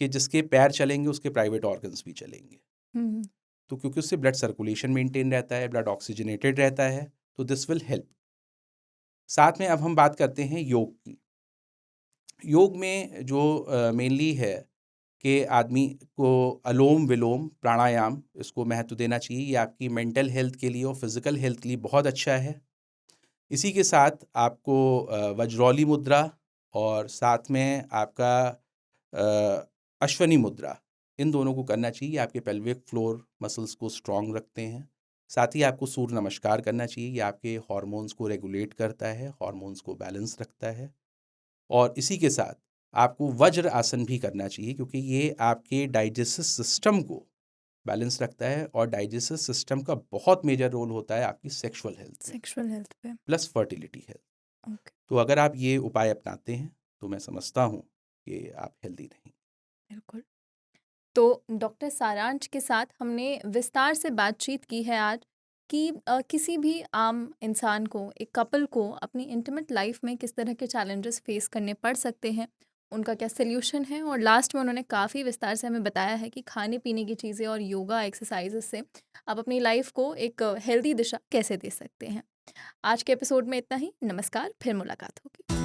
कि जिसके पैर चलेंगे उसके प्राइवेट ऑर्गन्स भी चलेंगे। हुँ, तो क्योंकि उससे ब्लड सर्कुलेशन मेंटेन रहता है, ब्लड ऑक्सीजनेटेड रहता है, तो दिस विल हेल्प। साथ में अब हम बात करते हैं योग की। योग में जो मेनली है कि आदमी को अलोम विलोम प्राणायाम इसको महत्व देना चाहिए। ये आपकी मेंटल हेल्थ के लिए और फिजिकल हेल्थ के लिए बहुत अच्छा है। इसी के साथ आपको वज्रौली मुद्रा और साथ में आपका अश्वनी मुद्रा, इन दोनों को करना चाहिए। ये आपके पेल्विक फ्लोर मसल्स को स्ट्रांग रखते हैं। साथ ही आपको सूर्य नमस्कार करना चाहिए। ये आपके हार्मोन्स को रेगुलेट करता है, हार्मोन्स को बैलेंस रखता है। और इसी के साथ आपको वज्र आसन भी करना चाहिए क्योंकि ये आपके डाइजेस्टिव सिस्टम को बैलेंस रखता है और डाइजेस्टिव सिस्टम का बहुत मेजर रोल होता है आपकी सेक्सुअल हेल्थ में, सेक्सुअल हेल्थ पे। Plus fertility health. ओके, तो अगर आप ये उपाय अपनाते हैं तो मैं समझता हूँ कि आप हेल्दी रहेंगे। बिल्कुल। तो डॉक्टर सारांश के साथ हमने विस्तार से बातचीत की है आज कि किसी भी आम इंसान को, एक कपल को अपनी इंटीमेट लाइफ में किस तरह के चैलेंजेस फेस करने पड़ सकते हैं, उनका क्या सल्यूशन है, और लास्ट में उन्होंने काफ़ी विस्तार से हमें बताया है कि खाने पीने की चीज़ें और योगा एक्सरसाइजेस से आप अपनी लाइफ को एक हेल्दी दिशा कैसे दे सकते हैं। आज के एपिसोड में इतना ही। नमस्कार, फिर मुलाकात होगी।